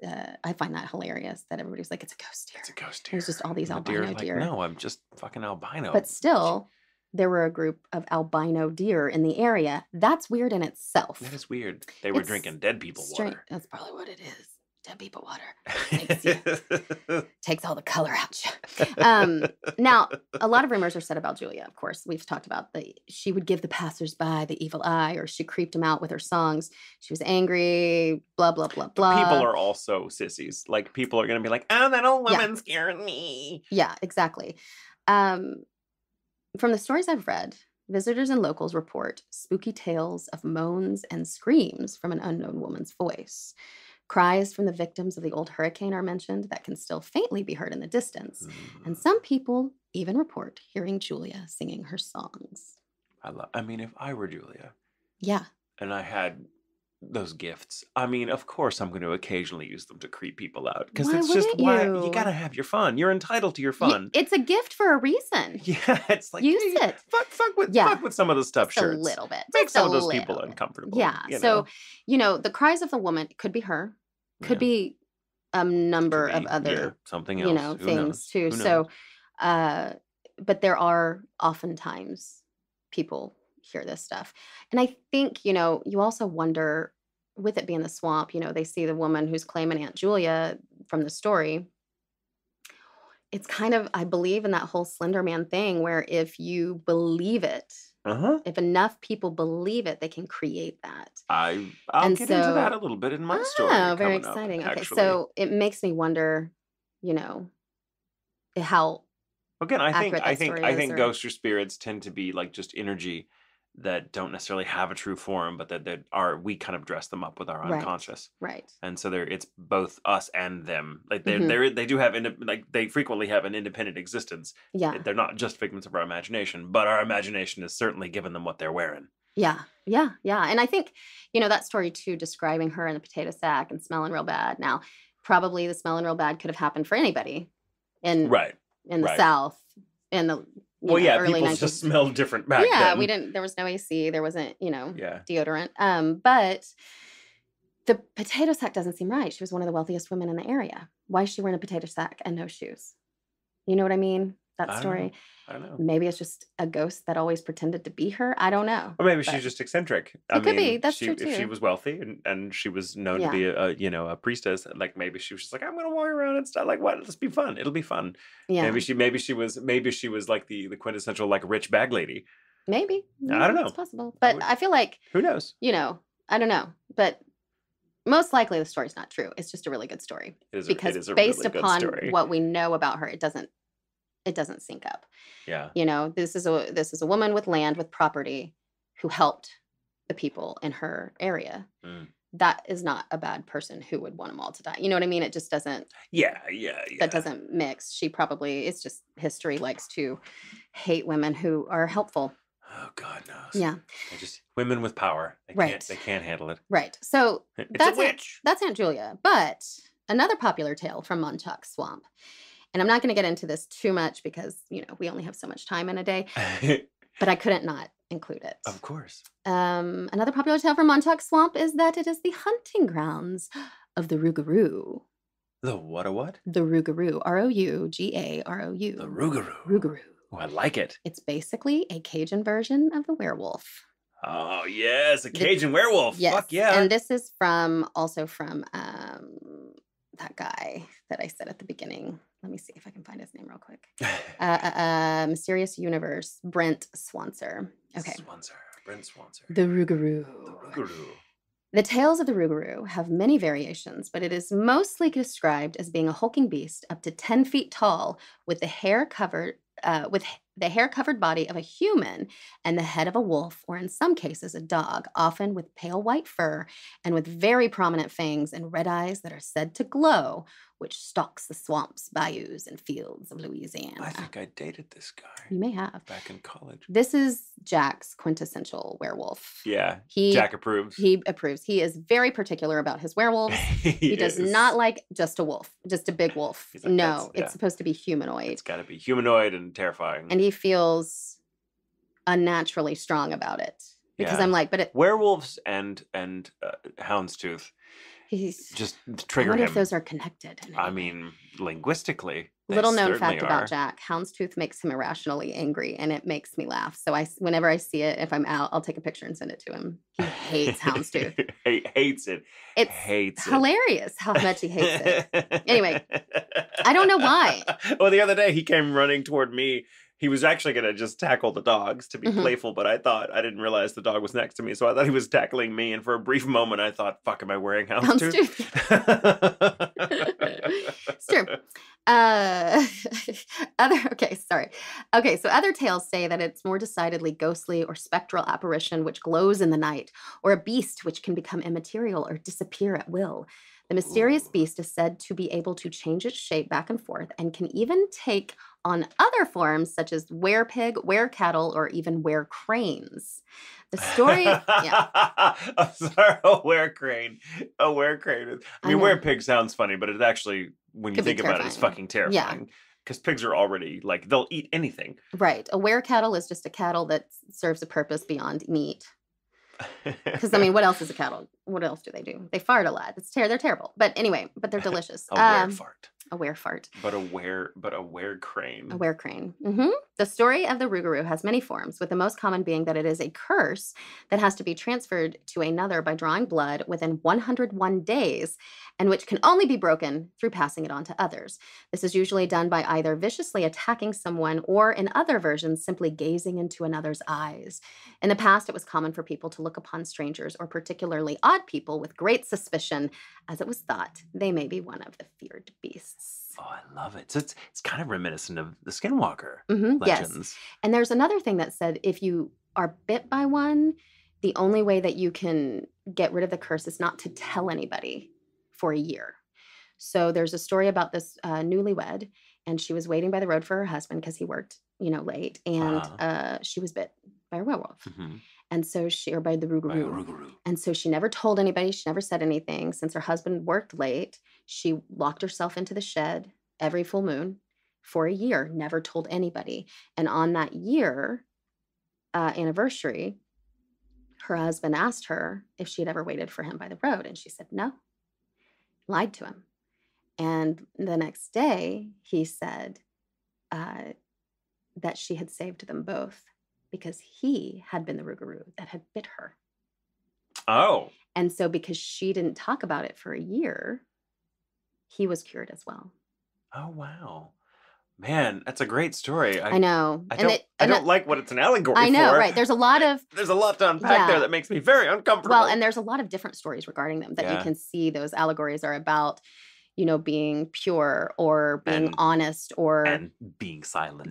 I find that hilarious that everybody's like, it's a ghost deer. It's a ghost deer. There's just all these And the albino deer's deer. Like, no, I'm just fucking albino. But still, there were a group of albino deer in the area. That's weird in itself. That is weird. They were It's drinking dead people water. That's probably what it is. Dead people water. Takes all the color out you. Now, a lot of rumors are said about Julia, of course. We've talked about she would give the passersby the evil eye, or she creeped them out with her songs. She was angry, blah, blah, blah, blah. People are also sissies. Like, people are going to be like, oh, that old woman scared me. Yeah, exactly. From the stories I've read, visitors and locals report spooky tales of moans and screams from an unknown woman's voice. Cries from the victims of the old hurricane are mentioned that can still faintly be heard in the distance. And some people even report hearing Julia singing her songs. I mean, if I were Julia. Yeah. And I had those gifts, I mean, of course I'm going to occasionally use them to creep people out. Because it's just, you got to have your fun. You're entitled to your fun. It's a gift for a reason. Yeah, it's like, use it. Fuck with some of the stuffed shirts. A little bit. Make some of those people uncomfortable. Yeah. So, the cries of the woman could be her. Could be a number of other something else, things too. So, but there are oftentimes people hear this stuff, and I think you also wonder, with it being the swamp, they see the woman who's claiming Aunt Julia from the story. It's kind of, I believe in that whole Slender Man thing, where if you believe it. If enough people believe it, they can create that. I'll get into that a little bit in my story. Oh, very exciting. Okay, so it makes me wonder, how. Again, I think ghosts or spirits tend to be like just energy that don't necessarily have a true form, but that we kind of dress them up with our unconscious. Right. And so it's both us and them. Like they do have they frequently have an independent existence. Yeah. They're not just figments of our imagination, but our imagination has certainly given them what they're wearing. Yeah. Yeah. Yeah. And I think, that story too, describing her in the potato sack and smelling real bad. Now, probably the smelling real bad could have happened for anybody in the South in the early people 19th. just smelled different back then. There was no AC, there wasn't, deodorant. But the potato sack doesn't seem right. She was one of the wealthiest women in the area. Why is she wearing a potato sack and no shoes? You know what I mean? That story. I don't know. Maybe it's just a ghost that always pretended to be her. I don't know. Or maybe she's just eccentric. It could be. That's true too. If she was wealthy and she was known to be a priestess, like maybe she was just like, I'm gonna walk around and stuff. Like, what? Let's be fun. It'll be fun. Yeah. Maybe she was like the quintessential like rich bag lady. Maybe. I don't know. It's possible. But I feel like who knows? I don't know. But most likely the story's not true. It's just a really good story. Because based upon what we know about her, it doesn't sync up. Yeah. This is a woman with land, with property, who helped the people in her area. That is not a bad person who would want them all to die. You know what I mean? It just doesn't. Yeah. That doesn't mix. She probably, it's just history likes to hate women who are helpful. Oh, God knows. Yeah. They're just women with power. They can't handle it. Right. So it's a witch. That's Aunt Julia. But another popular tale from Manchac Swamp. And I'm not going to get into this too much because, we only have so much time in a day, but I couldn't not include it. Of course. Another popular tale from Manchac Swamp is that it is the hunting grounds of the Rougarou. The what? The Rougarou. Rougarou. The Rougarou. Rougarou. Oh, I like it. It's basically a Cajun version of the werewolf. Oh, yes, a Cajun werewolf. Yes. Fuck yeah. And this is also from that guy that I said at the beginning. Let me see if I can find his name real quick. Mysterious Universe, Brent Swanser. Okay. Brent Swanser. The Rougarou. The Rougarou. The tales of the Rougarou have many variations, but it is mostly described as being a hulking beast up to 10 feet tall with the hair covered body of a human and the head of a wolf, or in some cases a dog, often with pale white fur and with very prominent fangs and red eyes that are said to glow, which stalks the swamps, bayous, and fields of Louisiana. I think I dated this guy. You may have. Back in college. This is Jack's quintessential werewolf. Yeah. Jack approves. He approves. He is very particular about his werewolves. He does not like just a wolf, just a big wolf. Like, no, it's supposed to be humanoid. It's got to be humanoid and terrifying. And he feels unnaturally strong about it. Because I'm like, werewolves and houndstooth. He's just trigger I wonder him. if those are connected. I mean, linguistically. Little known fact about Jack: houndstooth makes him irrationally angry, and it makes me laugh. So whenever I see it, if I'm out, I'll take a picture and send it to him. He hates houndstooth. He hates it. It's hilarious how much he hates it. Anyway, I don't know why. Well, the other day he came running toward me. He was actually going to just tackle the dogs to be playful, but I didn't realize the dog was next to me. So I thought he was tackling me. And for a brief moment, I thought, fuck, am I wearing houndstooth? It's true. So other tales say that it's more decidedly ghostly or spectral apparition which glows in the night, or a beast which can become immaterial or disappear at will. The mysterious beast is said to be able to change its shape back and forth and can even take on other forms such as were-pig, were-cattle, or even were-cranes. The story... Yeah. I'm sorry, a were-crane. A were-crane. I mean, were-pig sounds funny, but it actually, when you think about it, it's fucking terrifying. Because pigs are already, they'll eat anything. Right. A were-cattle is just a cattle that serves a purpose beyond meat. Because, what else is a cattle? What else do they do? They fart a lot. They're terrible. But anyway, they're delicious. A were-fart. A were-fart. But a were-crane. A were-crane. Mm-hmm. The story of the Rougarou has many forms, with the most common being that it is a curse that has to be transferred to another by drawing blood within 101 days, and which can only be broken through passing it on to others. This is usually done by either viciously attacking someone or, in other versions, simply gazing into another's eyes. In the past, it was common for people to look upon strangers or particularly odd people with great suspicion, as it was thought they may be one of the feared beasts. Oh, I love it. So it's kind of reminiscent of the Skinwalker legends. Yes. And there's another thing that said if you are bit by one, the only way that you can get rid of the curse is not to tell anybody for a year. So there's a story about this newlywed, and she was waiting by the road for her husband because he worked, late, and she was bit by a werewolf. Mm-hmm. And so or by the Rougarou. And so she never told anybody. She never said anything. Since her husband worked late, she locked herself into the shed every full moon for a year, never told anybody. And on that year anniversary, her husband asked her if she had ever waited for him by the road. And she said no. Lied to him. And the next day, he said that she had saved them both, because he had been the Rougarou that had bit her. Oh. And so because she didn't talk about it for a year, he was cured as well. Oh, wow. Man, that's a great story. I know. I don't like what it's an allegory for. I know, right. There's a lot to unpack there that makes me very uncomfortable. Well, and there's a lot of different stories regarding them that you can see. Those allegories are about, being pure or being honest or being silent.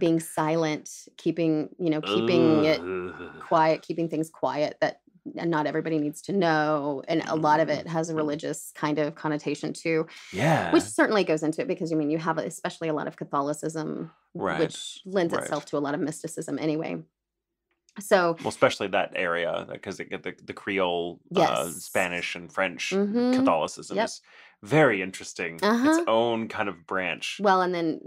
Keeping it quiet, keeping things quiet that not everybody needs to know. And a lot of it has a religious kind of connotation too. Yeah. Which certainly goes into it because, you have especially a lot of Catholicism, which lends itself to a lot of mysticism anyway. So, Well, especially that area, because they get the Creole, yes. Spanish and French Mm-hmm. Catholicism Yep. is very interesting. Its Uh-huh. own kind of branch. Well, and then,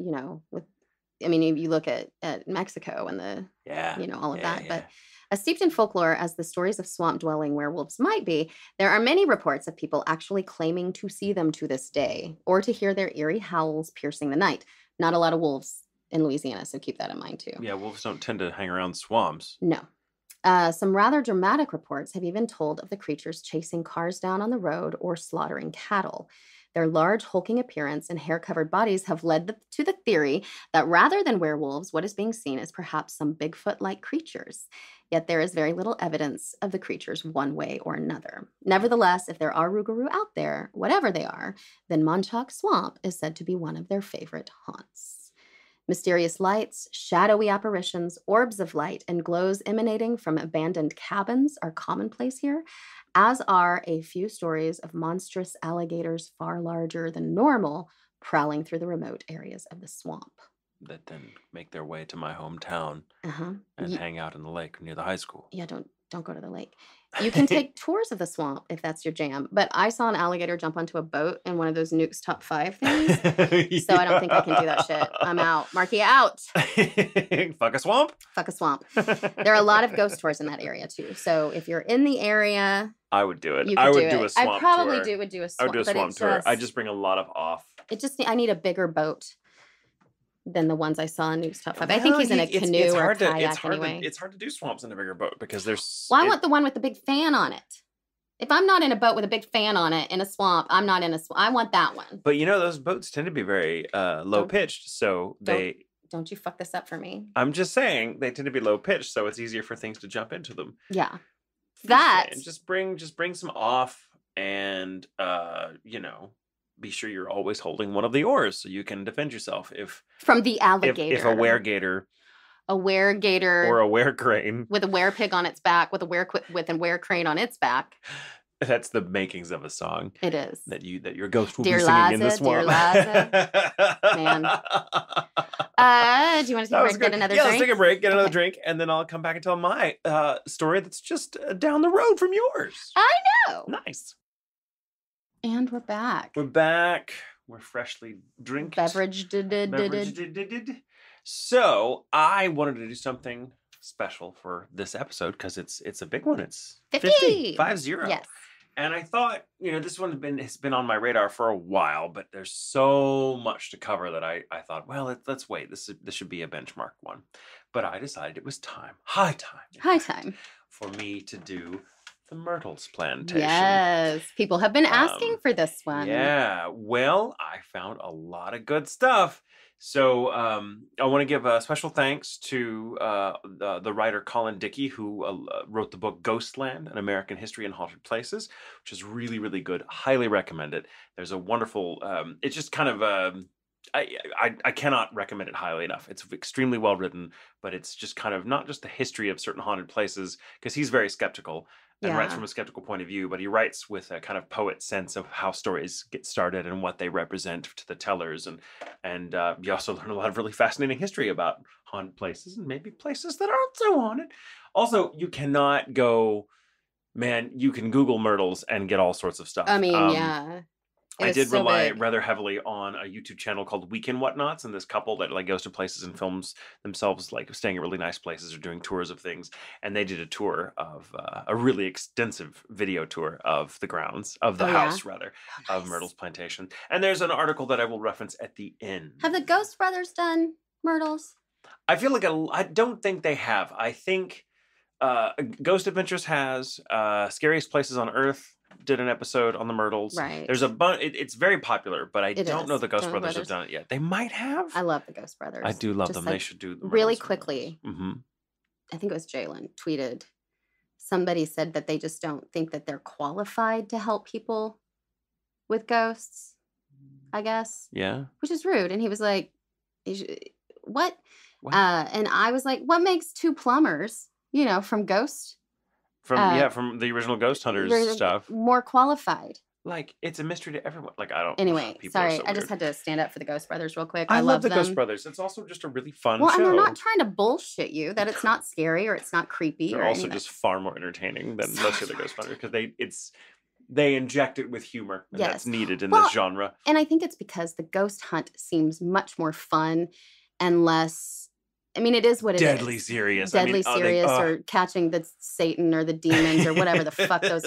I mean, if you look at Mexico and Yeah. all of Yeah, that, yeah. but as steeped in folklore as the stories of swamp-dwelling werewolves might be, there are many reports of people actually claiming to see them to this day, or to hear their eerie howls piercing the night. Not a lot of wolves in Louisiana, so keep that in mind too. Yeah, wolves don't tend to hang around swamps. No. Some rather dramatic reports have even told of the creatures chasing cars down on the road or slaughtering cattle. Their large, hulking appearance and hair covered bodies have led to the theory that rather than werewolves, what is being seen is perhaps some Bigfoot like creatures. Yet there is very little evidence of the creatures one way or another. Nevertheless, if there are Rougarou out there, whatever they are, then Manchac Swamp is said to be one of their favorite haunts. Mysterious lights, shadowy apparitions, orbs of light, and glows emanating from abandoned cabins are commonplace here, as are a few stories of monstrous alligators far larger than normal prowling through the remote areas of the swamp. That then make their way to my hometown Uh-huh. and hang out in the lake near the high school. Yeah, don't go to the lake. You can take tours of the swamp if that's your jam, but I saw an alligator jump onto a boat in one of those Nuke's Top 5 things, so I don't think I can do that shit. I'm out. Marky out. Fuck a swamp. Fuck a swamp. There are a lot of ghost tours in that area too. So if you're in the area, I would do it. you I could would do do it. a swamp I probably tour. would do a I swamp. would do a but swamp tour. I just bring a lot of off. I need a bigger boat than the ones I saw in Nuke's Top 5. I think he's in a canoe or a kayak anyway. It's hard to do swamps in a bigger boat because there's. Well, I want the one with the big fan on it. If I'm not in a boat with a big fan on it in a swamp, I'm not in a swamp. I want that one. But those boats tend to be very low pitched, so they. Don't you fuck this up for me. I'm just saying they tend to be low pitched, so it's easier for things to jump into them. Yeah. Just bring some off, and be sure you're always holding one of the oars so you can defend yourself from the alligator. If a weregator. A weregator. Or a werecrane. With a werepig on its back, with a werecrane on its back. That's the makings of a song. It is. That your ghost will Dear be singing Liza, in the swamp. Dear Liza. Man. Do you want to take a break, get another drink? Let's take a break, get another drink, and then I'll come back and tell my story that's just down the road from yours. I know. Nice. And we're back. We're freshly drinked. Beverage did. So I wanted to do something special for this episode because it's a big one. It's 50. 50. Yes. And I thought, this one has been on my radar for a while, but there's so much to cover that I thought, well, let's wait. This should be a benchmark one. But I decided it was high time for me to do the Myrtles Plantation. Yes. People have been asking for this one. Yeah. Well, I found a lot of good stuff. So I want to give a special thanks to the writer Colin Dickey, who wrote the book Ghostland, An American History and Haunted Places, which is really, really good. Highly recommend it. There's a wonderful, it's just kind of, I cannot recommend it highly enough. It's extremely well written, but it's just kind of not just the history of certain haunted places, because he's very skeptical. And writes from a skeptical point of view, but he writes with a kind of poet sense of how stories get started and what they represent to the tellers. And you also learn a lot of really fascinating history about haunted places and maybe places that aren't so haunted. Also, you cannot go, man, you can Google Myrtles and get all sorts of stuff. I mean, yeah. I did rely rather heavily on a YouTube channel called Weekend Whatnots, and this couple that goes to places and films themselves staying at really nice places or doing tours of things. And they did a tour of a really extensive video tour of the grounds of the house, of Myrtles Plantation. And there's an article that I will reference at the end. Have the Ghost Brothers done Myrtles? I feel like I don't think they have. I think Ghost Adventures has Scariest Places on Earth. Did an episode on the Myrtles. Right. There's a bunch. It's very popular, but I don't know the Ghost Brothers have done it yet. They might have. I love the Ghost Brothers. I do love them. They should do the really quickly. Mm-hmm. I think it was Jalen tweeted. Somebody said that they just don't think that they're qualified to help people with ghosts. I guess. Yeah. Which is rude. And he was like, "What?" And I was like, "What makes two plumbers? From Ghost." From the original Ghost Hunters stuff. More qualified. like, it's a mystery to everyone. Like, I don't Anyway, people are sorry, so I just weird. had to stand up for the Ghost Brothers real quick. I I love love the Ghost them. Brothers. It's also just a really fun Well, and they're show. not trying to bullshit you that it's not scary or it's not creepy They're or any also of that. just far more entertaining than So most of much the more Ghost Brothers because they inject it with humor, and that's Yes. needed in Well, this genre. and I think it's because the ghost hunt seems much more fun and less I mean, it is what it Deadly is. serious. I mean, Deadly serious or catching the Satan or the demons or whatever the fuck those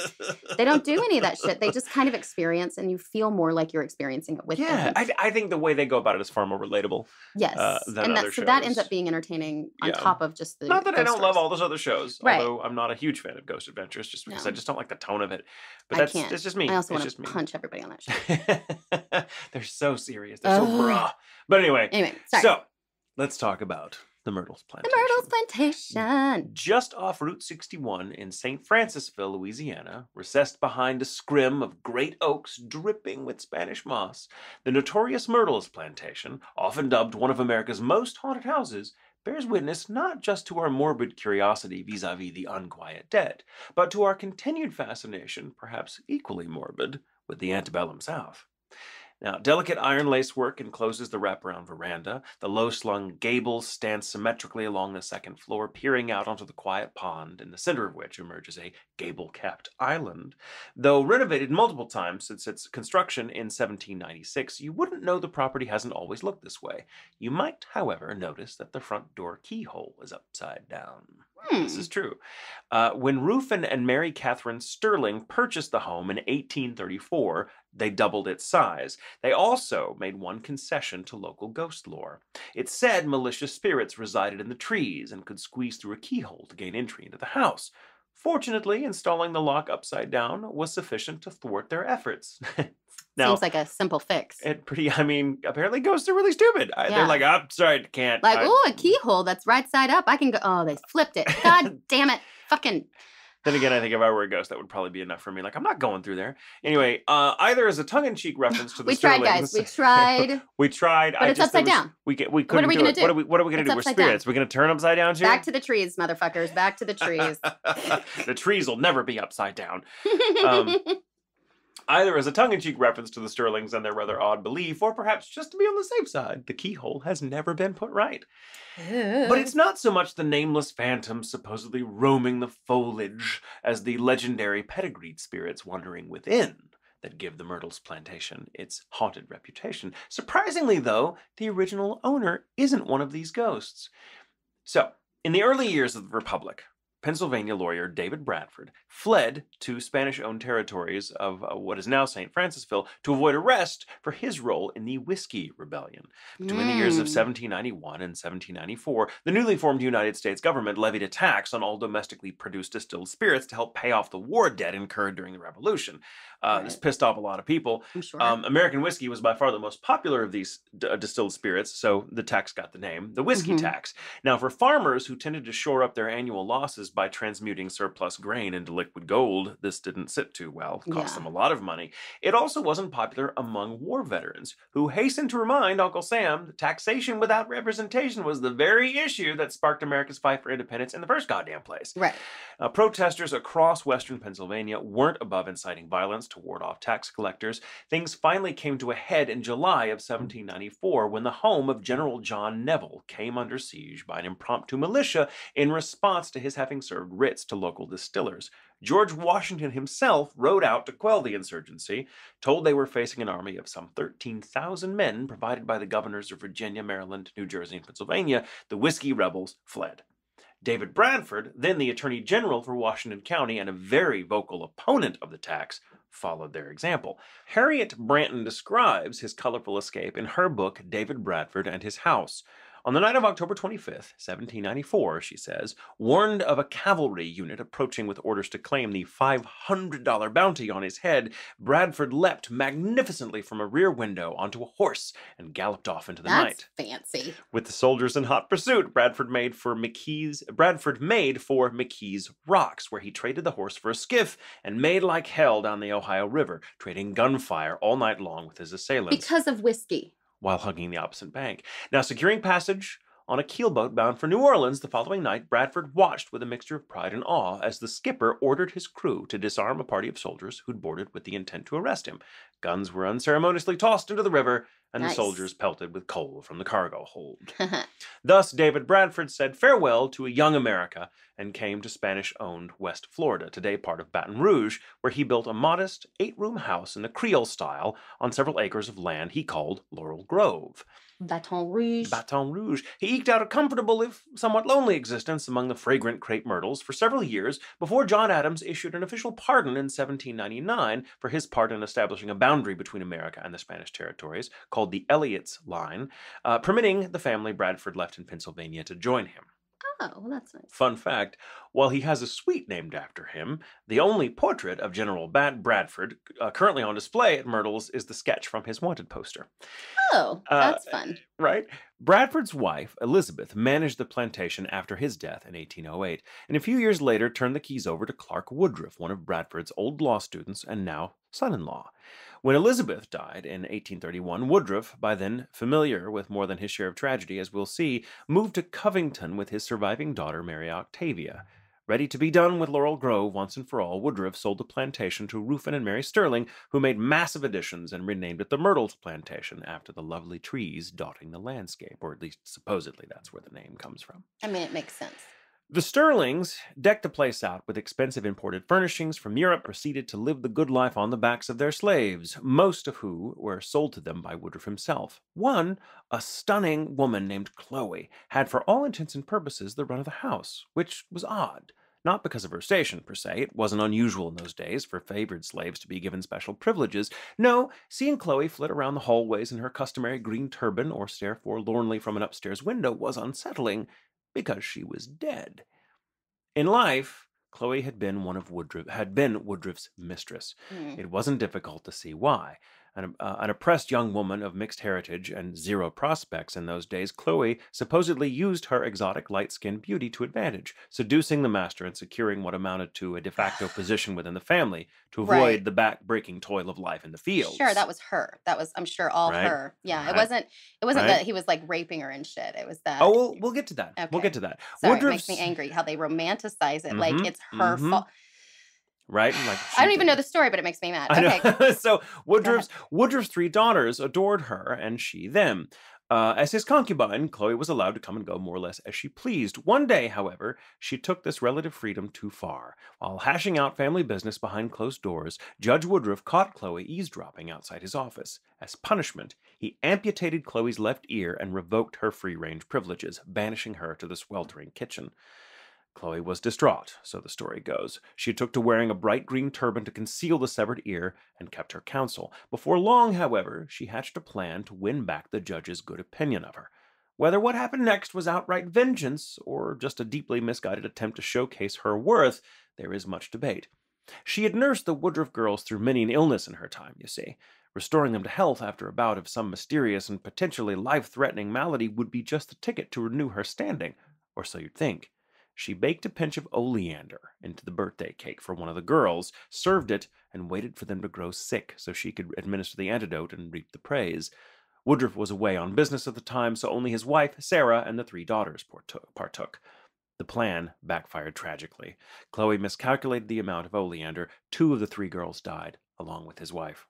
they don't do any of that shit. They just kind of experience and you feel more like you're experiencing it with Yeah, them. I think the way they go about it is far more relatable Yes. than And other so that ends shows. up being entertaining on Yeah. top of just the Not that I ghost don't love stories. all those other shows, Right. although I'm not a huge fan of Ghost Adventures, just because I No. just don't like the tone of it. But I that's can't. it's just me. I also It's want just to me. punch everybody on that show. They're so serious. They're so Ugh. bruh. But anyway, Sorry. so let's talk about the Myrtles The Plantation. Myrtles Plantation. Just off Route 61 in St. Francisville, Louisiana, recessed behind a scrim of great oaks dripping with Spanish moss, the notorious Myrtles Plantation, often dubbed one of America's most haunted houses, bears witness not just to our morbid curiosity vis-a-vis the unquiet dead, but to our continued fascination, perhaps equally morbid, with the antebellum South. Now, delicate iron lacework encloses the wraparound veranda. The low-slung gables stand symmetrically along the second floor, peering out onto the quiet pond, in the center of which emerges a gable-capped island. Though renovated multiple times since its construction in 1796, you wouldn't know the property hasn't always looked this way. You might, however, notice that the front door keyhole is upside down. This is true. When Rufin and Mary Catherine Sterling purchased the home in 1834, they doubled its size. They also made one concession to local ghost lore. It said malicious spirits resided in the trees and could squeeze through a keyhole to gain entry into the house. Fortunately, installing the lock upside down was sufficient to thwart their efforts. Now, seems like a simple fix. Apparently ghosts are really stupid. They're like, oh, sorry, can't. Like, oh, a keyhole that's right side up. I can go. Oh, they flipped it. God damn it. Fucking. Then again, I think if I were a ghost, that would probably be enough for me. Like, I'm not going through there. Anyway, either as a tongue-in-cheek reference to the We tried, Sterlings. guys. We tried. We tried. But it's upside down. We couldn't What are we do gonna it. do? What are we going to do? We're upside spirits. down. We're going to turn upside down, too? Back to the trees, motherfuckers. Back to the trees. The trees will never be upside down. Either as a tongue-in-cheek reference to the Sterlings and their rather odd belief, or perhaps just to be on the safe side, the keyhole has never been put right. But it's not so much the nameless phantoms supposedly roaming the foliage as the legendary pedigreed spirits wandering within that give the Myrtles Plantation its haunted reputation. Surprisingly, though, the original owner isn't one of these ghosts. So, in the early years of the Republic, Pennsylvania lawyer David Bradford fled to Spanish-owned territories of what is now St. Francisville to avoid arrest for his role in the Whiskey Rebellion. Between the years of 1791 and 1794, the newly formed United States government levied a tax on all domestically produced distilled spirits to help pay off the war debt incurred during the Revolution. This pissed off a lot of people. I'm sure. American whiskey was by far the most popular of these distilled spirits, so the tax got the name, the whiskey tax. Now, for farmers who tended to shore up their annual losses by transmuting surplus grain into liquid gold, this didn't sit too well. It cost them a lot of money. It also wasn't popular among war veterans, who hastened to remind Uncle Sam that taxation without representation was the very issue that sparked America's fight for independence in the first goddamn place. Right. Protesters across western Pennsylvania weren't above inciting violence to ward off tax collectors. Things finally came to a head in July of 1794 when the home of General John Neville came under siege by an impromptu militia in response to his having served writs to local distillers. George Washington himself rode out to quell the insurgency, told they were facing an army of some 13,000 men provided by the governors of Virginia, Maryland, New Jersey, and Pennsylvania. The whiskey rebels fled. David Bradford, then the Attorney General for Washington County and a very vocal opponent of the tax, followed their example. Harriet Branton describes his colorful escape in her book, David Bradford and His House. On the night of October 25th, 1794, she says, warned of a cavalry unit approaching with orders to claim the $500 bounty on his head, Bradford leapt magnificently from a rear window onto a horse and galloped off into the night. That's fancy. With the soldiers in hot pursuit, Bradford made for McKee's Rocks, where he traded the horse for a skiff and made like hell down the Ohio River, trading gunfire all night long with his assailants. Because of whiskey. While hugging the opposite bank. Now, securing passage On a keelboat bound for New Orleans the following night, Bradford watched with a mixture of pride and awe as the skipper ordered his crew to disarm a party of soldiers who'd boarded with the intent to arrest him. Guns were unceremoniously tossed into the river, and the Nice. soldiers pelted with coal from the cargo hold. Thus, David Bradford said farewell to a young America and came to Spanish-owned West Florida, today part of Baton Rouge, where he built a modest 8-room house in the Creole style on several acres of land he called Laurel Grove. Baton Rouge. Baton Rouge. He eked out a comfortable, if somewhat lonely, existence among the fragrant crepe myrtles for several years before John Adams issued an official pardon in 1799 for his part in establishing a boundary between America and the Spanish territories, called the Elliot's Line, permitting the family Bradford left in Pennsylvania to join him. Oh, well, that's nice. Fun fact, while he has a suite named after him, the only portrait of General Bradford currently on display at Myrtles is the sketch from his wanted poster. Oh, Uh, that's fun. right? Bradford's wife, Elizabeth, managed the plantation after his death in 1808, and a few years later turned the keys over to Clark Woodruff, one of Bradford's old law students and now son-in-law. When Elizabeth died in 1831, Woodruff, by then familiar with more than his share of tragedy, as we'll see, moved to Covington with his surviving daughter, Mary Octavia. Ready to be done with Laurel Grove once and for all, Woodruff sold the plantation to Reuben and Mary Sterling, who made massive additions and renamed it the Myrtles Plantation after the lovely trees dotting the landscape, or at least supposedly that's where the name comes from. I mean, it makes sense. The Sterlings decked the place out with expensive imported furnishings from Europe, proceeded to live the good life on the backs of their slaves, most of who were sold to them by Woodruff himself. One, a stunning woman named Chloe, had for all intents and purposes the run of the house, which was odd. Not because of her station, per se. It wasn't unusual in those days for favored slaves to be given special privileges. No, seeing Chloe flit around the hallways in her customary green turban or stare forlornly from an upstairs window was unsettling, because she was dead. In life, Chloe had been Woodruff's mistress. Mm. It wasn't difficult to see why. An oppressed young woman of mixed heritage and zero prospects in those days, Chloe supposedly used her exotic light-skinned beauty to advantage, seducing the master and securing what amounted to a de facto position within the family to avoid Right. the back-breaking toil of life in the fields. Sure, that was her. That was, I'm sure, all Right? her. Yeah, Right. it wasn't Right. that he was like raping her and shit. It was that. Oh, we'll get to that. We'll Okay. get to that. Sorry, it makes me angry how they romanticize it like Mhm, it's her mhm. fault. Right? Like I don't even know the story, but it makes me mad. I Okay. know. So Woodruff's 3 daughters adored her, and she them. As his concubine, Chloe was allowed to come and go more or less as she pleased. One day, however, she took this relative freedom too far. While hashing out family business behind closed doors, Judge Woodruff caught Chloe eavesdropping outside his office. As punishment, he amputated Chloe's left ear and revoked her free-range privileges, banishing her to the sweltering kitchen. Chloe was distraught, so the story goes. She took to wearing a bright green turban to conceal the severed ear and kept her counsel. Before long, however, she hatched a plan to win back the judge's good opinion of her. Whether what happened next was outright vengeance or just a deeply misguided attempt to showcase her worth, there is much debate. She had nursed the Woodruff girls through many an illness in her time, you see. Restoring them to health after a bout of some mysterious and potentially life-threatening malady would be just the ticket to renew her standing, or so you'd think. She baked a pinch of oleander into the birthday cake for one of the girls, served it, and waited for them to grow sick so she could administer the antidote and reap the praise. Woodruff was away on business at the time, so only his wife, Sarah, and the 3 daughters partook. The plan backfired tragically. Chloe miscalculated the amount of oleander. 2 of the 3 girls died, along with his wife.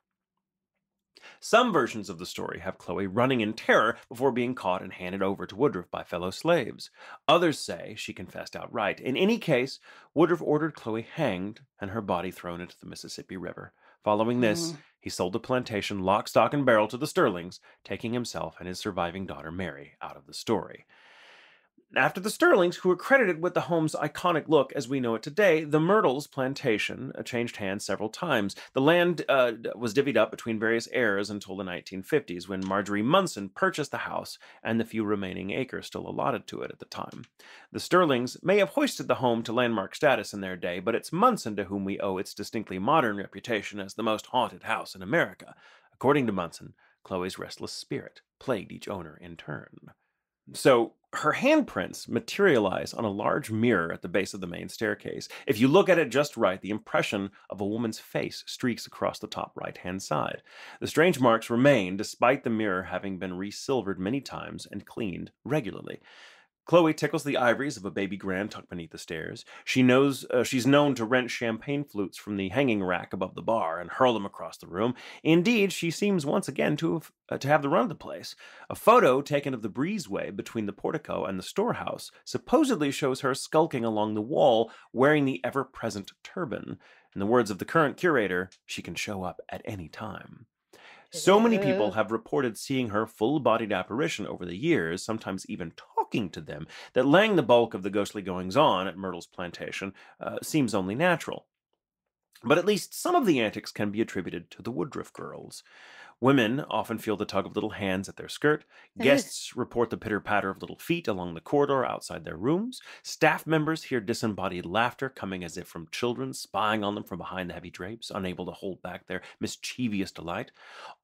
Some versions of the story have Chloe running in terror before being caught and handed over to Woodruff by fellow slaves. Others say she confessed outright. In any case, Woodruff ordered Chloe hanged and her body thrown into the Mississippi River. Following this, he sold the plantation lock, stock, and barrel to the Sterlings, taking himself and his surviving daughter Mary out of the story. After the Sterlings, who were credited with the home's iconic look as we know it today, the Myrtles plantation changed hands several times. The land was divvied up between various heirs until the 1950s, when Marjorie Munson purchased the house and the few remaining acres still allotted to it at the time. The Sterlings may have hoisted the home to landmark status in their day, but it's Munson to whom we owe its distinctly modern reputation as the most haunted house in America. According to Munson, Chloe's restless spirit plagued each owner in turn. So, Her handprints materialize on a large mirror at the base of the main staircase. If you look at it just right, the impression of a woman's face streaks across the top right-hand side. The strange marks remain despite the mirror having been resilvered many times and cleaned regularly. Chloe tickles the ivories of a baby grand tucked beneath the stairs. She's known to wrench champagne flutes from the hanging rack above the bar and hurl them across the room. Indeed, she seems once again to have the run of the place. A photo taken of the breezeway between the portico and the storehouse supposedly shows her skulking along the wall, wearing the ever-present turban. In the words of the current curator, she can show up at any time. So many people have reported seeing her full-bodied apparition over the years, sometimes even talking to them, that laying the bulk of the ghostly goings-on at Myrtles Plantation seems only natural. But at least some of the antics can be attributed to the Woodruff girls. Women often feel the tug of little hands at their skirt. Guests report the pitter-patter of little feet along the corridor outside their rooms. Staff members hear disembodied laughter coming as if from children, spying on them from behind the heavy drapes, unable to hold back their mischievous delight.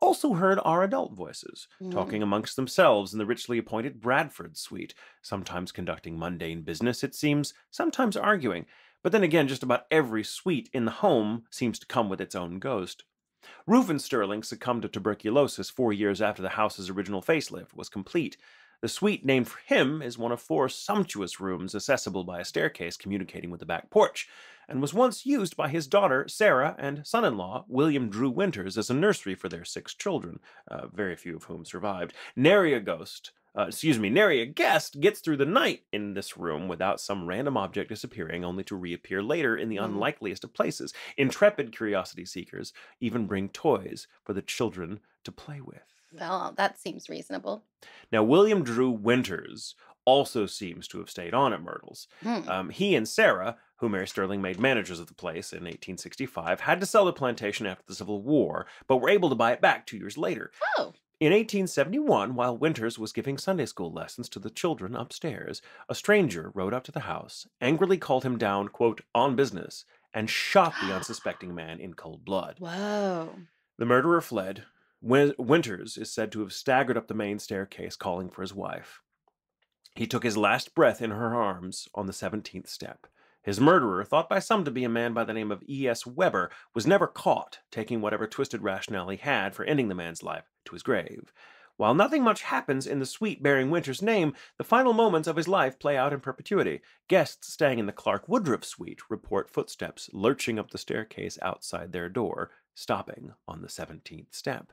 Also heard are adult voices, talking amongst themselves in the richly appointed Bradford suite, sometimes conducting mundane business, it seems, sometimes arguing. But then again, just about every suite in the home seems to come with its own ghost. Reuben Sterling succumbed to tuberculosis 4 years after the house's original facelift was complete. The suite named for him is one of 4 sumptuous rooms accessible by a staircase communicating with the back porch, and was once used by his daughter, Sarah, and son-in-law, William Drew Winters, as a nursery for their 6 children, very few of whom survived. Nary a guest gets through the night in this room without some random object disappearing, only to reappear later in the unlikeliest of places. Intrepid curiosity seekers even bring toys for the children to play with. Well, that seems reasonable. Now, William Drew Winters also seems to have stayed on at Myrtles. He and Sarah, who Mary Sterling made managers of the place in 1865, had to sell the plantation after the Civil War, but were able to buy it back 2 years later. Oh. In 1871, while Winters was giving Sunday school lessons to the children upstairs, a stranger rode up to the house, angrily called him down, quote, on business, and shot the unsuspecting man in cold blood. Whoa. The murderer fled. Winters is said to have staggered up the main staircase, calling for his wife. He took his last breath in her arms on the 17th step. His murderer, thought by some to be a man by the name of E.S. Weber, was never caught, taking whatever twisted rationale he had for ending the man's life to his grave. While nothing much happens in the suite bearing Winters' name, the final moments of his life play out in perpetuity. Guests staying in the Clark Woodruff suite report footsteps lurching up the staircase outside their door, stopping on the 17th step.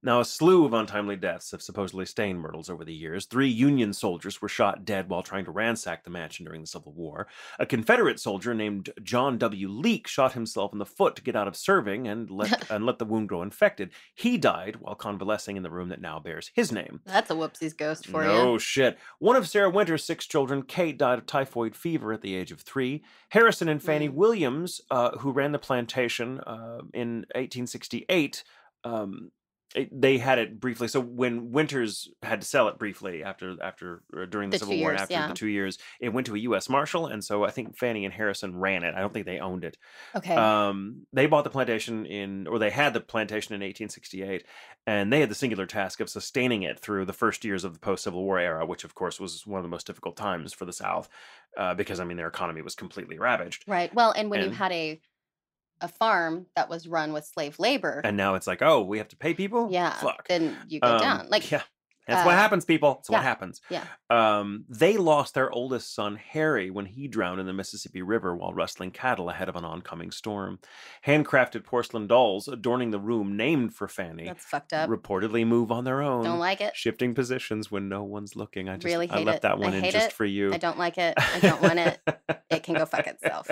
Now, a slew of untimely deaths have supposedly stained Myrtles over the years. 3 Union soldiers were shot dead while trying to ransack the mansion during the Civil War. A Confederate soldier named John W. Leake shot himself in the foot to get out of serving and let the wound grow infected. He died while convalescing in the room that now bears his name. That's a whoopsies ghost for you. No shit. One of Sarah Winters' 6 children, Kate, died of typhoid fever at the age of 3. Harrison and Fannie Williams, who ran the plantation in 1868, they had it briefly. So when Winters had to sell it briefly during the Civil War, and after the 2 years, it went to a U.S. Marshal, and so I think Fannie and Harrison ran it. I don't think they owned it. Okay. They bought the plantation they had the plantation in 1868, and they had the singular task of sustaining it through the first years of the post-Civil War era, which of course was one of the most difficult times for the South, because their economy was completely ravaged. Right. Well, and when you had a farm that was run with slave labor. And now it's like, oh, we have to pay people? Yeah. Fuck. Then you go down. Yeah. That's what happens, people. That's what happens. Yeah. They lost their oldest son, Harry, when he drowned in the Mississippi River while rustling cattle ahead of an oncoming storm. Handcrafted porcelain dolls adorning the room named for Fanny. That's fucked up. Reportedly move on their own. Don't like it. Shifting positions when no one's looking. I hate left that one in just for you. I don't like it. I don't want it. It can go fuck itself.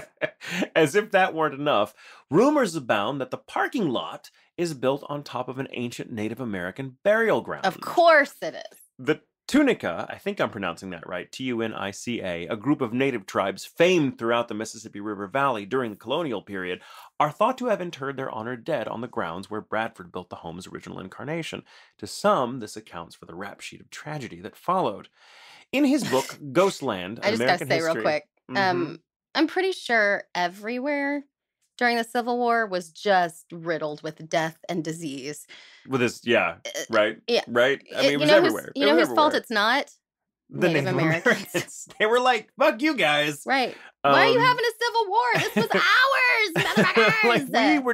As if that weren't enough, rumors abound that the parking lot is built on top of an ancient Native American burial ground. Of course it is. The Tunica, I think I'm pronouncing that right, Tunica, a group of native tribes famed throughout the Mississippi River Valley during the colonial period, are thought to have interred their honored dead on the grounds where Bradford built the home's original incarnation. To some, this accounts for the rap sheet of tragedy that followed. In his book, Ghostland, I just American gotta say History, real quick, I'm pretty sure everywhere during the Civil War was just riddled with death and disease. With his, right? Yeah. Right? It was know everywhere. Whose fault it's not? the Native Native Americans. Americans. They were like, fuck you guys. Right. Why are you having a civil war? This was ours, motherfuckers.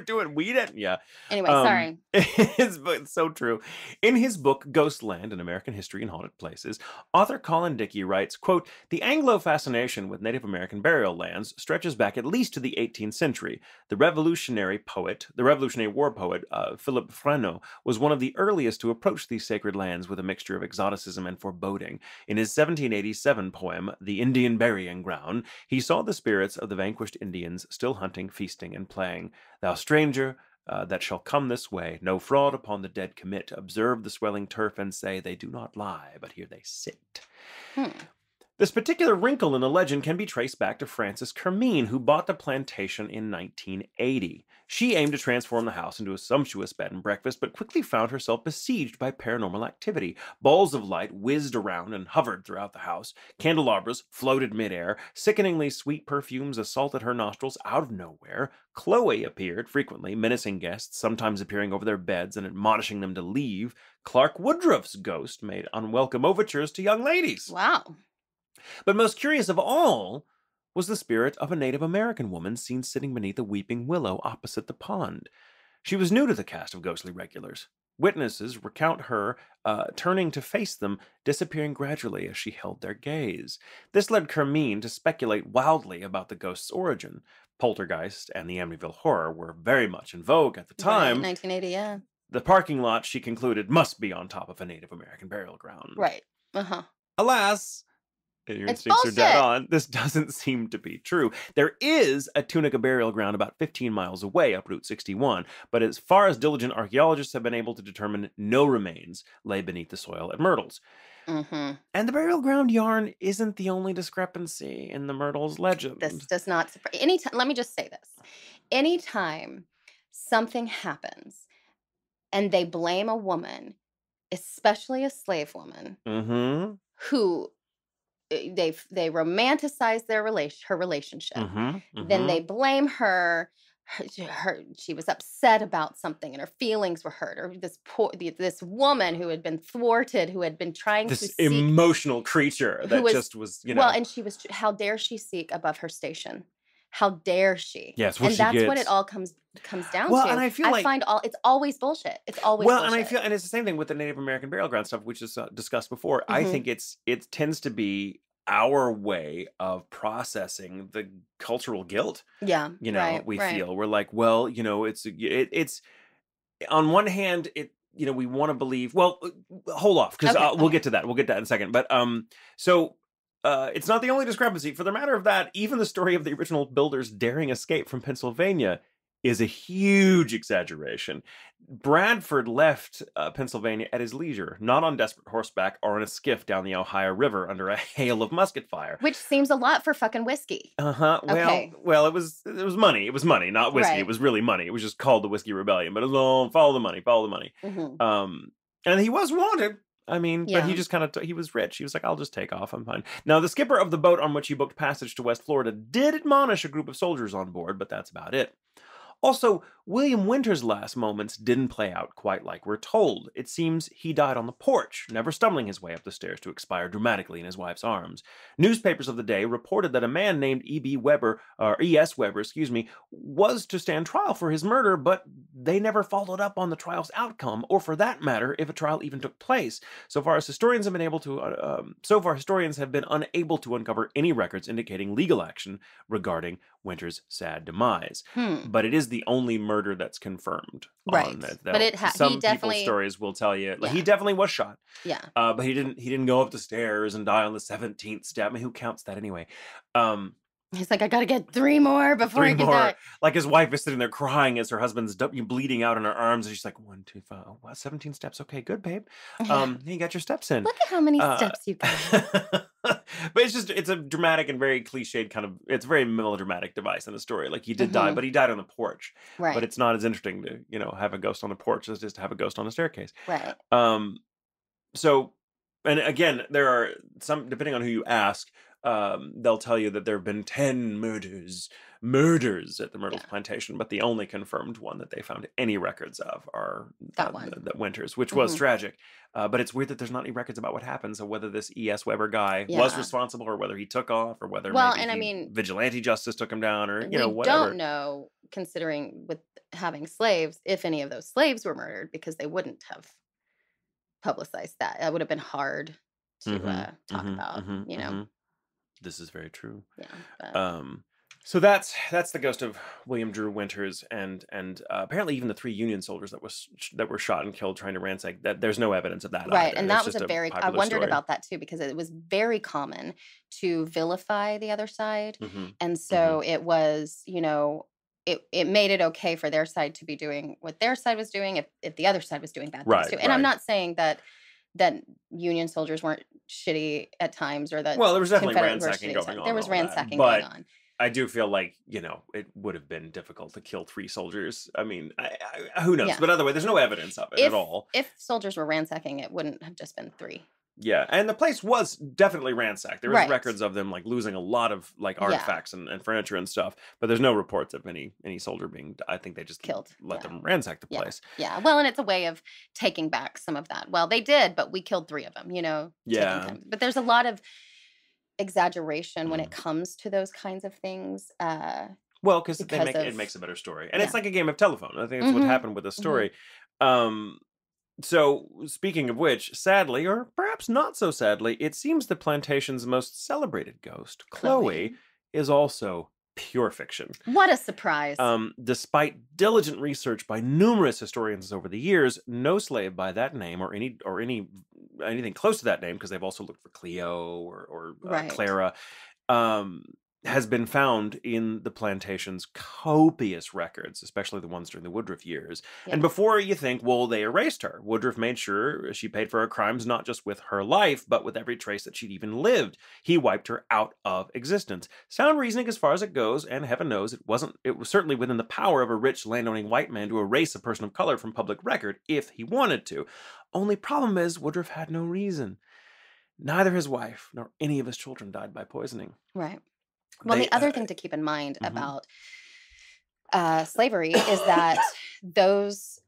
Like we didn't. Yeah. Anyway, sorry. It's so true. In his book, Ghostland, An American History in Haunted Places, author Colin Dickey writes, quote, "The Anglo fascination with Native American burial lands stretches back at least to the 18th century. The Revolutionary War poet, Philip Freno, was one of the earliest to approach these sacred lands with a mixture of exoticism and foreboding. In his 1787 poem, The Indian Burying Ground, he saw the spirits of the vanquished Indians still hunting, feasting, and playing. Thou stranger, that shall come this way, no fraud upon the dead commit. Observe the swelling turf and say, they do not lie, but here they sit." This particular wrinkle in the legend can be traced back to Frances Kermeen, who bought the plantation in 1980. She aimed to transform the house into a sumptuous bed and breakfast, but quickly found herself besieged by paranormal activity. Balls of light whizzed around and hovered throughout the house. Candelabras floated midair. Sickeningly sweet perfumes assaulted her nostrils out of nowhere. Chloe appeared frequently, menacing guests, sometimes appearing over their beds and admonishing them to leave. Clark Woodruff's ghost made unwelcome overtures to young ladies. Wow. But most curious of all was the spirit of a Native American woman seen sitting beneath a weeping willow opposite the pond. She was new to the cast of ghostly regulars. Witnesses recount her turning to face them, disappearing gradually as she held their gaze. This led Kermeen to speculate wildly about the ghost's origin. Poltergeist and the Amityville Horror were very much in vogue at the time. Right, 1980, yeah. The parking lot, she concluded, must be on top of a Native American burial ground. Right. Alas, and your It's instincts are dead bullshit. on, this doesn't seem to be true. There is a Tunica burial ground about 15 miles away up Route 61, but as far as diligent archaeologists have been able to determine, no remains lay beneath the soil at Myrtles. And the burial ground yarn isn't the only discrepancy in the Myrtles legend. This does not surprise. Anytime, let me just say this. Anytime something happens and they blame a woman, especially a slave woman, who they romanticize her relationship, then they blame her. She was upset about something and her feelings were hurt, or this woman who had been thwarted, who had been trying to seek, emotional creature that just was, well, and she was, how dare she seek above her station? How dare she? Yes, and that's what it all comes down to. And I feel it's always bullshit. It's always bullshit. And it's the same thing with the Native American burial ground stuff, which is discussed before. I think it tends to be our way of processing the cultural guilt. Yeah, we feel we're like, well, it's on one hand, we want to believe. Well, hold off, because we'll get to that. We'll get to that in a second. But it's not the only discrepancy. For the matter of that, even the story of the original builders daring escape from Pennsylvania is a huge exaggeration. Bradford left Pennsylvania at his leisure, not on desperate horseback or in a skiff down the Ohio River under a hail of musket fire. Which seems a lot for fucking whiskey. Well, it was money. It was money, not whiskey. Right. It was really money. It was just called the Whiskey Rebellion. But it was, follow the money. And he was wanted. I mean, but he just kind of, he was rich. He was like, I'll just take off. I'm fine. Now, the skipper of the boat on which he booked passage to West Florida did admonish a group of soldiers on board, but that's about it. Also, William Winter's last moments didn't play out quite like we're told. It seems he died on the porch, never stumbling his way up the stairs to expire dramatically in his wife's arms. Newspapers of the day reported that a man named E.S. Weber, was to stand trial for his murder, but they never followed up on the trial's outcome, or for that matter, if a trial even took place. So far, historians have been unable to uncover any records indicating legal action regarding Winter's sad demise. But it is the only murder that's confirmed. Right. On that. But some people's stories will tell you, he definitely was shot. Yeah. But he didn't go up the stairs and die on the 17th step. I mean, who counts that anyway? He's like, I gotta get 3 more before I can die. Like, his wife is sitting there crying as her husband's bleeding out in her arms, and she's like, 1, 2, 5, 17 steps. Okay, good, babe. You got your steps in. Look at how many steps you got. But it's a dramatic and very cliched kind of, it's a very melodramatic device in the story. Like, he did die, but he died on the porch. Right. But it's not as interesting to, have a ghost on the porch as just have a ghost on the staircase. Right. So, and again, there are some, depending on who you ask, they'll tell you that there have been 10 murders at the Myrtles Plantation, but the only confirmed one that they found any records of are That one. the Winters, which was tragic. But it's weird that there's not any records about what happened. So whether this E.S. Weber guy was responsible, or whether he took off, or whether vigilante justice took him down, or whatever. We don't know, considering with having slaves, if any of those slaves were murdered, because they wouldn't have publicized that. That would have been hard to talk about, This is very true. Yeah. But... So that's the ghost of William Drew Winters, and apparently even the 3 Union soldiers that were shot and killed trying to ransack. That there's no evidence of that. Right, either. and that was a very. I wondered story. about that too, because it was very common to vilify the other side, and so it was, it made it okay for their side to be doing what their side was doing if the other side was doing bad things too. And I'm not saying that Union soldiers weren't shitty at times, or that there was definitely ransacking going on. There was ransacking going on. I do feel like, it would have been difficult to kill 3 soldiers. I mean, who knows? Yeah. But other way, there's no evidence of it at all. If soldiers were ransacking, it wouldn't have just been 3. Yeah, and the place was definitely ransacked. There was records of them losing a lot of artifacts and furniture and stuff, but there's no reports of any soldier being. I think they just killed. Let them ransack the place. Yeah. Well, and it's a way of taking back some of that. Well, they did, but we killed 3 of them. Yeah. But there's a lot of exaggeration when it comes to those kinds of things. Well, because it makes a better story, and it's like a game of telephone. I think that's what happened with the story. So, speaking of which, sadly, or perhaps not so sadly, it seems the Plantation's most celebrated ghost, Chloe, is also pure fiction. What a surprise. Despite diligent research by numerous historians over the years, no slave by that name or anything close to that name, because they've also looked for Cleo or Clara, has been found in the Plantation's copious records, especially the ones during the Woodruff years. Yeah. And before you think, well, they erased her, Woodruff made sure she paid for her crimes, not just with her life, but with every trace that she'd even lived. He wiped her out of existence. Sound reasoning as far as it goes, and heaven knows it was certainly within the power of a rich landowning white man to erase a person of color from public record if he wanted to. Only problem is Woodruff had no reason. Neither his wife nor any of his children died by poisoning. Right. Well, the other thing to keep in mind about slavery is that those,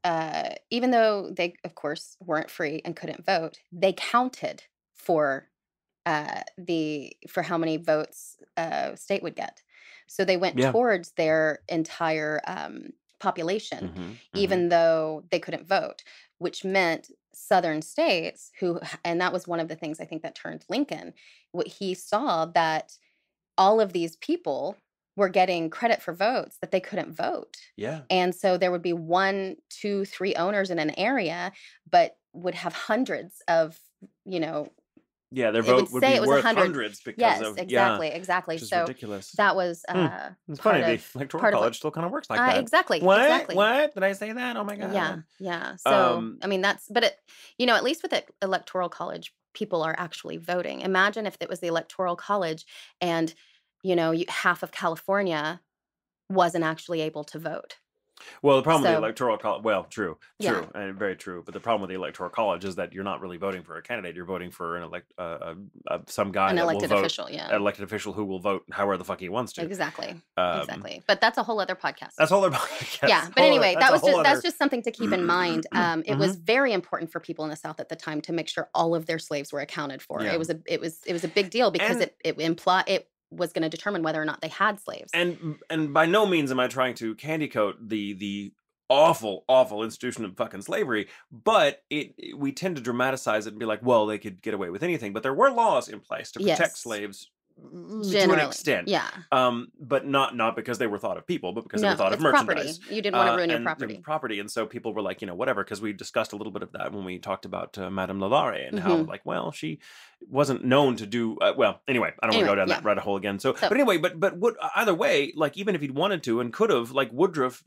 even though they, of course, weren't free and couldn't vote, they counted for how many votes a state would get. So they went towards their entire population, even though they couldn't vote, which meant Southern states and that was one of the things I think that turned Lincoln. What he saw that all of these people were getting credit for votes that they couldn't vote. Yeah. And so there would be 1, 2, 3 owners in an area, but would have hundreds of, Yeah, their vote would be worth hundreds because of... exactly. Which is so ridiculous. That was it's funny, the Electoral College still kind of works like that. Exactly. What? Did I say that? Oh my God. Yeah. So, I mean, at least with the Electoral College, people are actually voting. Imagine if it was the Electoral College and, half of California wasn't actually able to vote. Well, the problem with the Electoral College, true, and very true. But the problem with the Electoral College is that you're not really voting for a candidate. You're voting for some guy an that elected will vote, official, an elected official who will vote however the fuck he wants to. Exactly. But that's a whole other podcast. That's a whole other podcast. Yeah. But anyway, that's just something to keep in mind. It was very important for people in the South at the time to make sure all of their slaves were accounted for. Yeah. It was a big deal because it was going to determine whether or not they had slaves. And by no means am I trying to candy coat the awful institution of fucking slavery, but we tend to dramatize it and be like, well, they could get away with anything, but there were laws in place to protect slaves to an extent. Yeah. But not because they were thought of people, but because they were thought of merchandise. Property. You didn't want to ruin your property. And so people were like, whatever, because we discussed a little bit of that when we talked about Madame Lalaurie and how, she wasn't known to do, anyway, I don't want to go down that rabbit hole again. But anyway, but either way, even if he'd wanted to and could have, Woodruff,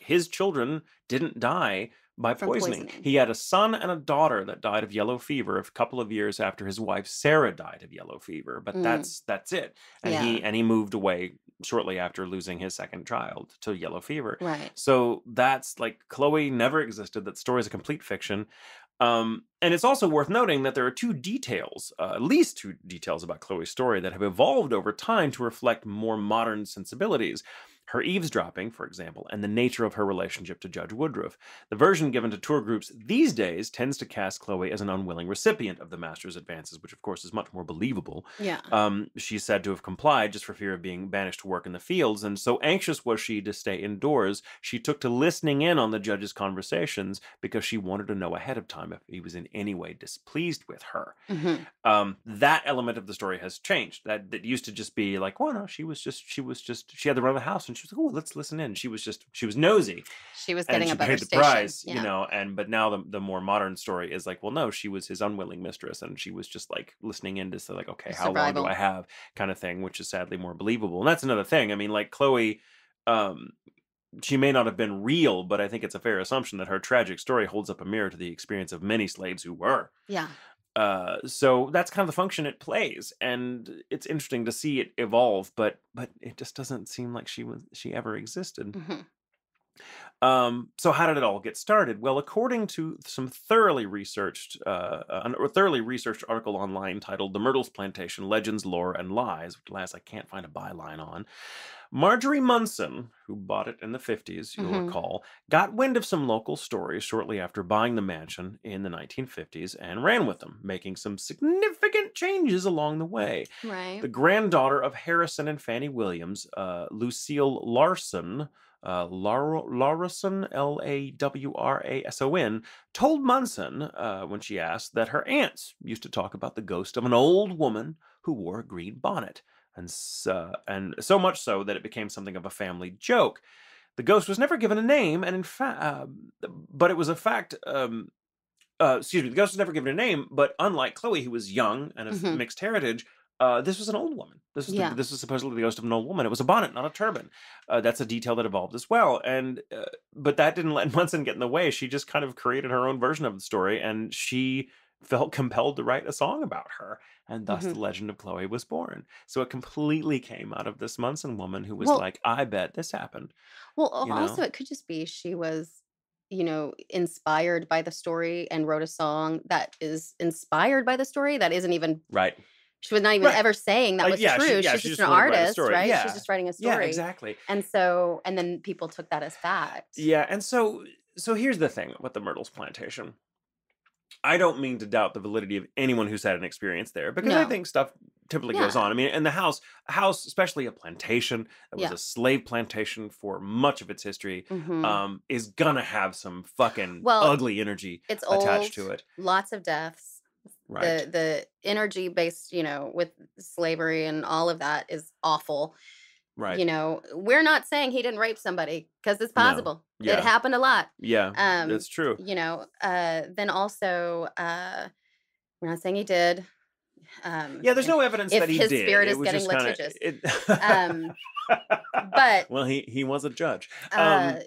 his children didn't die by poisoning. He had a son and a daughter that died of yellow fever a couple of years after his wife Sarah died of yellow fever. But that's it. And he moved away shortly after losing his second child to yellow fever. Right. So that's Chloe never existed. That story is a complete fiction. And it's also worth noting that there are two details, at least two details about Chloe's story that have evolved over time to reflect more modern sensibilities. Her eavesdropping, for example, and the nature of her relationship to Judge Woodruff. The version given to tour groups these days tends to cast Chloe as an unwilling recipient of the master's advances, which of course is much more believable. Yeah. She's said to have complied just for fear of being banished to work in the fields, and so anxious was she to stay indoors, she took to listening in on the judge's conversations because she wanted to know ahead of time if he was in any way displeased with her. Mhm. That element of the story has changed. That used to just be like, well, no, she had the run of the house, and she was like, oh, let's listen in. She was nosy, She was and getting she a better paid the station. price, Yeah. but now the more modern story is like, well, no, she was his unwilling mistress, and she was just like listening in to say like, okay, how long do Survival. I have, kind of thing, which is sadly more believable. And that's another thing. I mean, like Chloe, um, she may not have been real, but I think it's a fair assumption that her tragic story holds up a mirror to the experience of many slaves who were. Yeah. So that's kind of the function it plays, and it's interesting to see it evolve, but it just doesn't seem like she ever existed. Mhm. So how did it all get started? Well, according to some thoroughly researched article online titled "The Myrtles Plantation: Legends, Lore, and Lies," which last I can't find a byline on, Marjorie Munson, who bought it in the 50s, you'll Mhm. recall, got wind of some local stories shortly after buying the mansion in the 1950s and ran with them, making some significant changes along the way. Right. The granddaughter of Harrison and Fannie Williams, Lucille Larson, Lawrason, Lawrason, told Munson, when she asked, that her aunts used to talk about the ghost of an old woman who wore a green bonnet, and so much so that it became something of a family joke. The ghost was never given a name, and in fact, but it was a fact. Excuse me, the ghost was never given a name, but unlike Chloe, who was young and of Mhm. mixed heritage, this was an old woman. Yeah. This was supposedly the ghost of an old woman. It was a bonnet, not a turban. That's a detail that evolved as well. And but that didn't let Munson get in the way. She just kind of created her own version of the story, and she felt compelled to write a song about her, and thus Mhm. the legend of Chloe was born. So it completely came out of this Munson woman who was Well, like, "I bet this happened," you also know? it could just be she was, inspired by the story and wrote a song that is inspired by the story that isn't even Right. she was not even Right. ever saying that was true. She's She just just an wanted to write a artist, story. right? She's Yeah. just writing a Yeah, story. exactly. And then people took that as fact. Yeah, and so here's the thing with the Myrtles Plantation. I don't mean to doubt the validity of anyone who's had an experience there because I No. think stuff typically goes Yeah. on. I mean, and a house, especially a plantation that was Yeah. a slave plantation for much of its history, Mhm. is gonna have some fucking Well, ugly energy it's attached old, to it. lots of deaths. Right. The energy based, with slavery and all of that is awful. Right. We're not saying he didn't rape somebody because it's No. possible. It Yeah. happened a lot. Yeah. That's true. Then also we're not saying he did. Yeah, there's no evidence If that he his did. spirit It is was getting just kind of litigious. it. Um, but Well, he was a judge. yeah,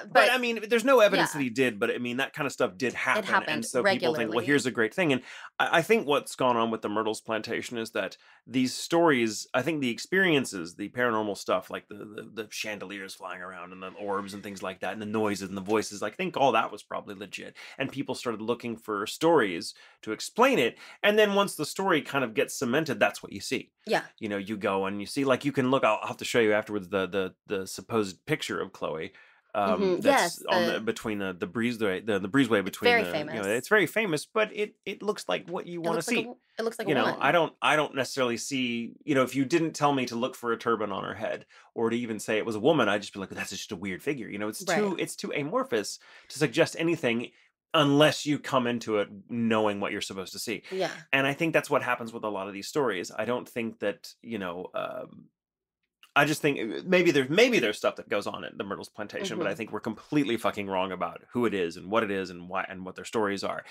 But but I mean, there's no evidence that yeah, he did. But I mean, that kind of stuff did it happen, and happened so people think, well, here's regularly. a great thing. And I think what's gone on with the Myrtles Plantation is that these stories, I think the experiences, the paranormal stuff, like the chandeliers flying around and the orbs and things like that, and the noises and the voices, I think all that was probably legit. And people started looking for stories to explain it. And then once the story kind of gets cemented, that's what you see. Yeah. You go and you see, like, you can look. I'll have to show you afterwards the supposed picture of Chloe, that's Yes, on the between the breezeway, the breezeway it's between very the, famous. it's very famous, but it looks like what you want to see. It looks like a I woman. don't necessarily see, if you didn't tell me to look for a turban on her head or to even say it was a woman, I'd just be like, that's just a weird figure. Right. It's too amorphous to suggest anything unless you come into it knowing what you're supposed to see. Yeah. And I think that's what happens with a lot of these stories. I don't think that, I just think maybe there's stuff that goes on at the Myrtles Plantation, but I Mhm. think we're completely fucking wrong about who it is and why and what their stories are.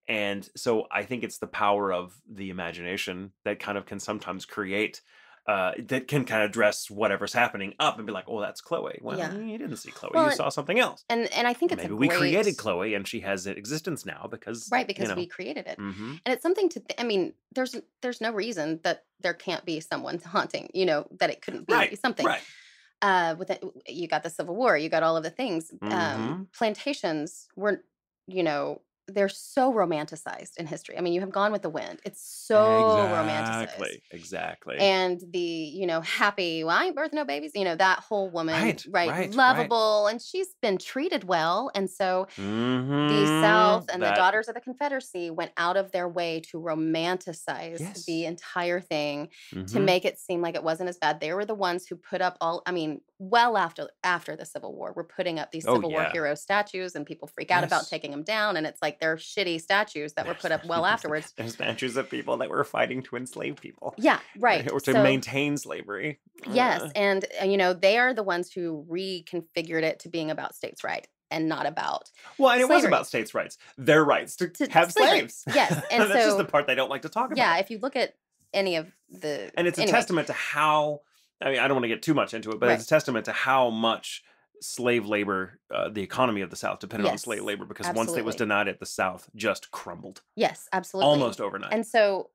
And so I think it's the power of the imagination that kind of can sometimes create, that can kind of dress whatever's happening up and be like, oh, that's Chloe. Well, Yeah. you didn't see Chloe, Well, you saw something else. and I think it's a Maybe we great created Chloe and she has an existence now because, right because we created it. hmm And it's something to I mean, there's no reason that there can't be someone haunting, that it couldn't be right, something. right. With it, you got the Civil War, you got all of the things. hmm Plantations were, you know, they're so romanticized in history. I mean, you have Gone with the Wind. It's so romanticized. Exactly. Exactly. And the, happy, well, I ain't birth no babies, that whole woman, Right. right? Right. Right. Lovable. And she's been treated well. And so the South Mm-hmm. and the That. Daughters of the Confederacy went out of their way to romanticize the Yes. entire thing to Mm-hmm. make it seem like it wasn't as bad. They were the ones who put up well after the Civil War, we're putting up these Oh Civil War yeah. hero statues, and people freak out about Yes. taking them down. And it's like they're shitty statues that were put up well afterwards. There's statues of people that were fighting to enslave people, Yeah, right. or to So maintain slavery. yes, and they are the ones who reconfigured it to being about states' right and not about Well, and it was slavery. about states' rights, their rights to To have slavery. slaves. Yes, and That's just the so part they don't like to talk yeah, about. if you look at any of the And it's a anyway, testament to how, I mean, I don't want to get too much into it, but right. it's a testament to how much slave labor, the economy of the South depended on slave Yes, labor, because once it was absolutely. denied it, the South just crumbled Yes, absolutely. almost overnight. And so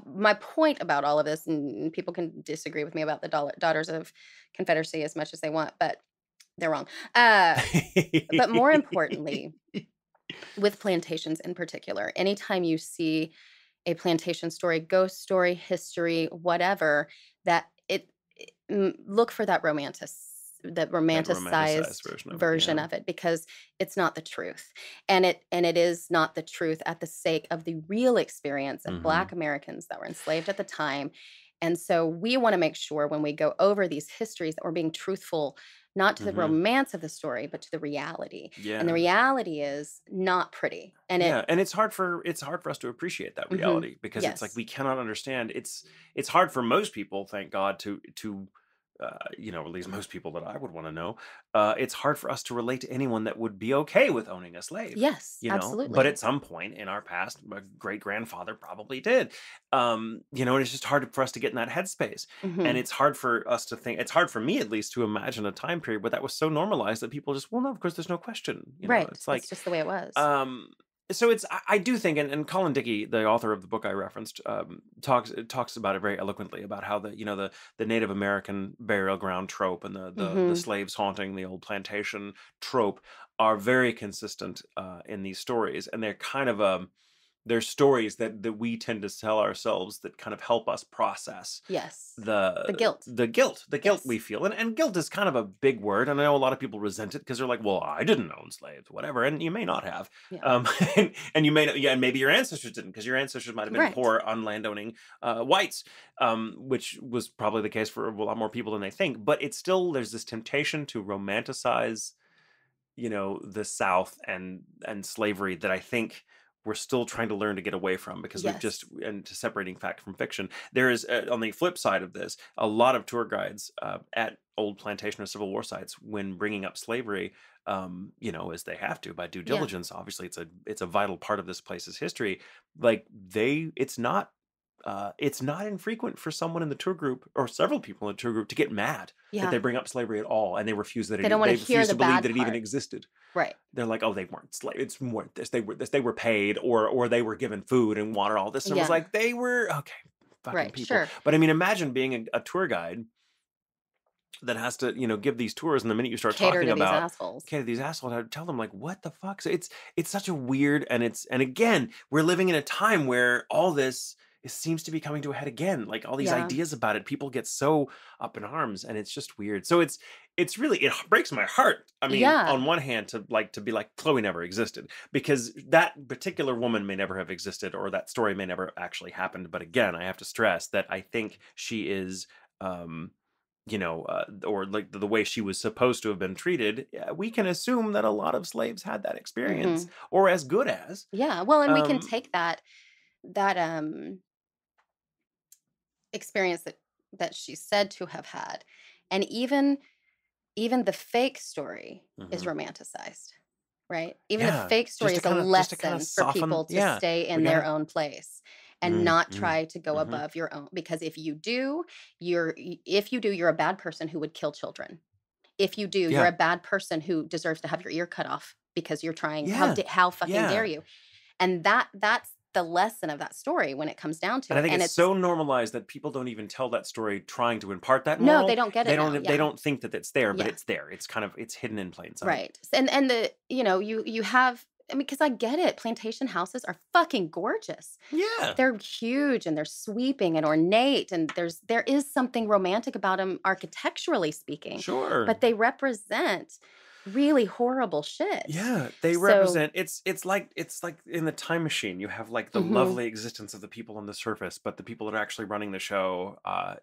my point about all of this, and people can disagree with me about the Daughters of Confederacy as much as they want, but they're wrong. But more importantly, with plantations in particular, anytime you see a plantation story, ghost story, history, whatever, that look for that That romanticized romanticized version of it, because it's not the truth. And it is not the truth at the sake of the real experience of Mm-hmm. Black Americans that were enslaved at the time. And so we want to make sure when we go over these histories that we're being truthful, not to the Mm-hmm. romance of the story, but to the reality. Yeah. And the reality is not pretty. And and it's hard for us to appreciate that reality, because it's like Yes. we cannot understand. It's hard for most people, thank God, to at least most people that I would want to know. It's hard for us to relate to anyone that would be okay with owning a slave. Yes, But absolutely. at some point in our past, my great grandfather probably did. And it's just hard for us to get in that headspace. And Mhm. it's hard for us to think. It's hard for me, at least, to imagine a time period where that was so normalized that people just, well, no, of course, there's no question. Right. It's like, It's just the way it was. so I do think, and Colin Dickey, the author of the book I referenced, talks about it very eloquently, about how the Native American burial ground trope and the slaves haunting the old plantation trope are very consistent in these stories, and they're kind of they're stories that we tend to tell ourselves that kind of help us process Yes. the guilt. the guilt Yes. we feel. And guilt is kind of a big word, and I know a lot of people resent it because they're like, well, I didn't own slaves, whatever. And you may not have. Yeah. And you may not, and maybe your ancestors didn't, because your ancestors might have been Right. poor, unlandowning whites, which was probably the case for a lot more people than they think. But it's still, there's this temptation to romanticize the South and slavery that I think we're still trying to learn to get away from, because we've just, Yes. and to separating fact from fiction. There is, on the flip side of this, a lot of tour guides at old plantation or Civil War sites, when bringing up slavery, as they have to by due Yeah. diligence. Obviously, it's a vital part of this place's history. Like it's not infrequent for someone in the tour group, or several people in the tour group, to get mad that they Yeah. bring up slavery at all, and they refuse that They don't wanna they hear refuse the to believe bad that it even part. existed. Right. They're like, oh, they weren't slaves. It's more this. They were paid, or they were given food and water, all this. And I was Yeah. like, they were okay, fucking Right. people. Sure. But I mean, imagine being a tour guide that has to, give these tours, and the minute you start Cater talking to these about assholes. these assholes, I would tell them, like, what the fuck? So it's such a weird, and again, we're living in a time where all this seems to be coming to a head again. Like, all these Yeah. ideas about it, people get so up in arms, and it's just weird. So it's really, it breaks my heart. I mean, Yeah. on one hand, to be like, Chloe never existed, because that particular woman may never have existed, or that story may never actually happened. But again, I have to stress that I think she is, or like the way she was supposed to have been treated. We can assume that a lot of slaves had that experience, or as good as. Yeah. Well, and we can Um, take that experience that she's said to have had, and even the fake story is mhm. romanticized, right? Even the Yeah, fake story just is a to kind lesson of for soften. people to Yeah, stay we in their gotta. own place and not try to go Mm-hmm. above your own, because if you do, you're a bad person who would kill children. If you do, you're Yeah, a bad person who deserves to have your ear cut off because you're trying. yeah, How fucking dare yeah. you? And that's the lesson of that story when it comes down to And I it. think And it's it's so normalized that people don't even tell that story trying to impart that no, they moral. don't get They it now. don't. They Yeah. don't think that it's there, but Yeah. it's there. It's kind of, it's hidden in plain sight. Right. And you have I mean, because I get it. Plantation houses are fucking gorgeous. Yeah. They're huge and they're sweeping and ornate, and there is something romantic about them architecturally speaking, Sure. but they represent really horrible shit. Yeah, they So, represent it's like in the Time Machine. You have like the mhm, lovely existence of the people on the surface, but the people that are actually running the show, are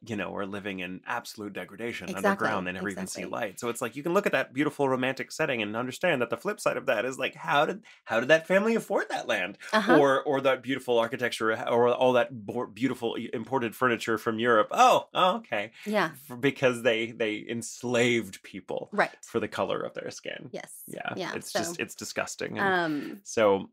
living in absolute degradation underground. exactly, They never even see exactly. light. So it's like you can look at that beautiful romantic setting and understand that the flip side of that is like how did that family afford that land, Uh-huh. or that beautiful architecture, or all that beautiful imported furniture from Europe? Oh, okay, Yeah. because they enslaved people Right. for the color of their skin. Yes. Yeah, Yeah. it's So, just it's disgusting. And um, so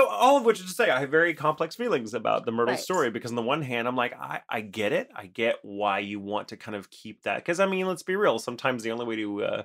all of which is to say, I have very complex feelings about the Myrtle right. story, because on the one hand, I'm like, I get it. I get why you want to kind of keep that, because I mean, let's be real, sometimes the only way to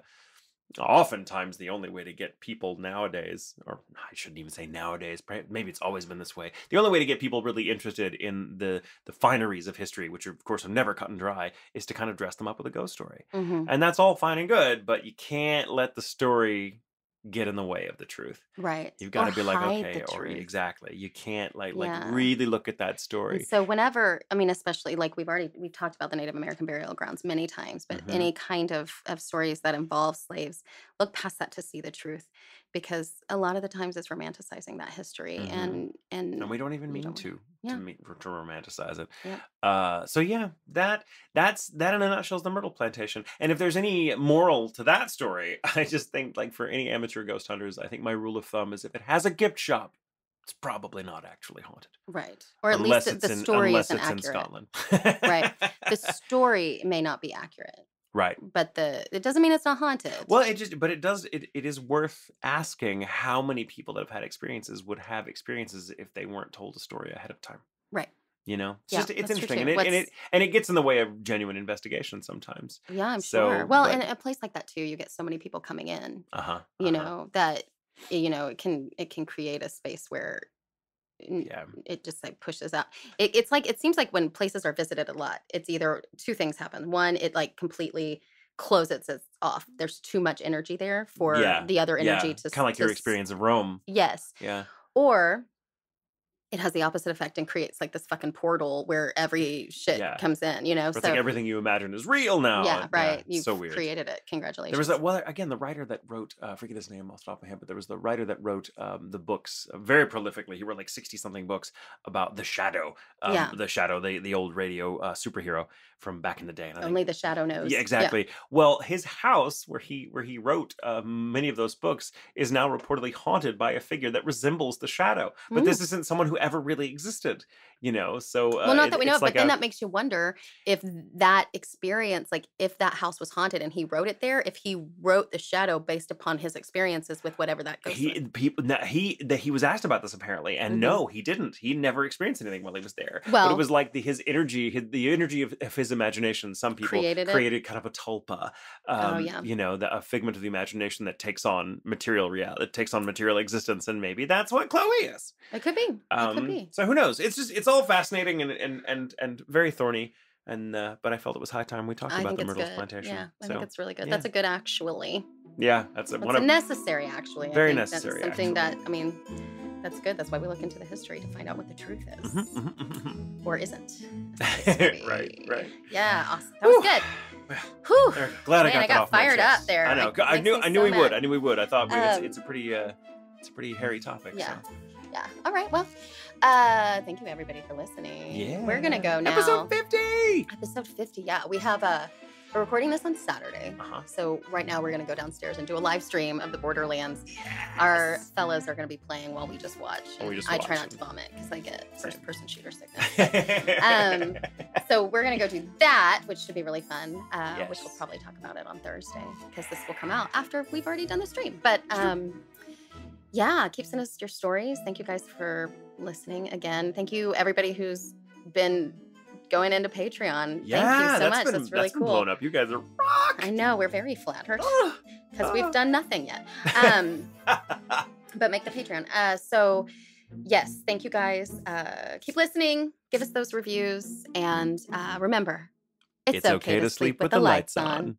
oftentimes the only way to get people nowadays, or I shouldn't even say nowadays, maybe it's always been this way, the only way to get people really interested in the fineries of history, which of course are never cut and dry, is to kind of dress them up with a ghost story. Mhm. And that's all fine and good, but you can't let the story get in the way of the truth. Right. You've got Or to be like, hide the okay, or truth. exactly, you can't like Yeah. really look at that And story. so whenever, I mean, especially like we've talked about the Native American burial grounds many times, but Hmm. any kind of stories that involve slaves, look past that to see the truth, because a lot of the times it's romanticizing that history, Hmm. and And we don't even you mean don't. to Yeah. mean to romanticize it. Yep. So yeah, that in a nutshell is the Myrtle Plantation. And if there's any moral to that story, I just think, like, for any amateur ghost hunters, I think my rule of thumb is if it has a gift shop, it's probably not actually haunted, Right. Or at least the story unless isn't it's in accurate. Scotland. Right. The story may not be accurate, Right. but it doesn't mean it's not haunted. Well, it is worth asking how many people that have had experiences would have experiences if they weren't told a story ahead of time. Right. It's Yeah, just it's that's true interesting, too. and it gets in the way of genuine investigation sometimes. Yeah, I'm sure. So, Well, in but a place like that too, you get so many people coming in, uh-huh, uh-huh. that it can create a space where n- Yeah. it just like pushes out. It's like it seems like when places are visited a lot, it's either two things happen. One, it like completely closes it off. There's too much energy there for Yeah. the other energy Yeah. to Kind of like your experience of Rome. yes, Yeah. or it has the opposite effect and creates like this fucking portal where every shit Yeah. comes in. Where it's like So everything you imagine is real now. yeah, Yeah, right. it's so You've weird. created it. There was Congratulations. that, well, again, the writer that wrote, I forget his name off the top of my head, but there was the writer that wrote the books very prolifically. He wrote like 60 something books about Yeah. the Shadow, the old radio superhero from back in the day. And I think, Only the shadow yeah, knows. Yeah. exactly. Well, his house where he wrote many of those books is now reportedly haunted by a figure that resembles the Shadow. But Mm. this isn't someone who ever really existed, So Well, not that we know it's of, but like then a that makes you wonder if that experience, like if that house was haunted and he wrote it there, if he wrote the shadow based upon his experiences with whatever that ghost was. he was asked about this apparently, and Hmm. no, he didn't. He never experienced anything while he was there. But it Well, was like the energy of his imagination. Some people created it. created kind of a tulpa, Oh yeah, a figment of the imagination that takes on material reality, that takes on material existence, and maybe that's what Chloe is. it could be. It could be. So who knows? It's all fascinating and very thorny. And but I felt it was high time we talked I about think the it's Myrtles good. Plantation. Yeah, I think So it's really good. yeah, That's a good actually. yeah, that's one That's a of necessary actually. I very think that's necessary something actually. that I mean, that's good. That's why we look into the history to find out what the truth Mhm, is mhm, mhm, or isn't. mhm. Right. Yeah, awesome. That was Whew. good. Well, Whew. there, glad I Man, got I that got off my fired up chest. there. I know. I Makes me I knew so we would. mad. I knew we would. I thought Um, it's a pretty hairy topic. yeah. So Yeah. All right. Well, thank you everybody for listening. yeah, We're gonna go now. Episode 50. Episode 50. Yeah, we have we're recording this on Saturday. Uh-huh. So right now we're gonna go downstairs and do a live stream of the Borderlands. Our Yes. fellas are gonna be playing while we just watch. While we and just I try watch not to vomit because I get Same. first-person shooter sickness. Um, So we're gonna go do that, which should be really fun. Which we'll Yes. probably talk about it on Thursday because this will come out after we've already done the stream. But yeah, keep sending us your stories. Thank you guys for listening again. Thank you everybody who's been going into Patreon. Yeah, Thank you so that's much. been That's really been cool. blown up. You guys are rock. I know we're very flattered Ah, because we've ah. done nothing yet. But make the Patreon. So yes, thank you guys. Keep listening. Give us those reviews, and remember, it's okay to sleep with the lights on.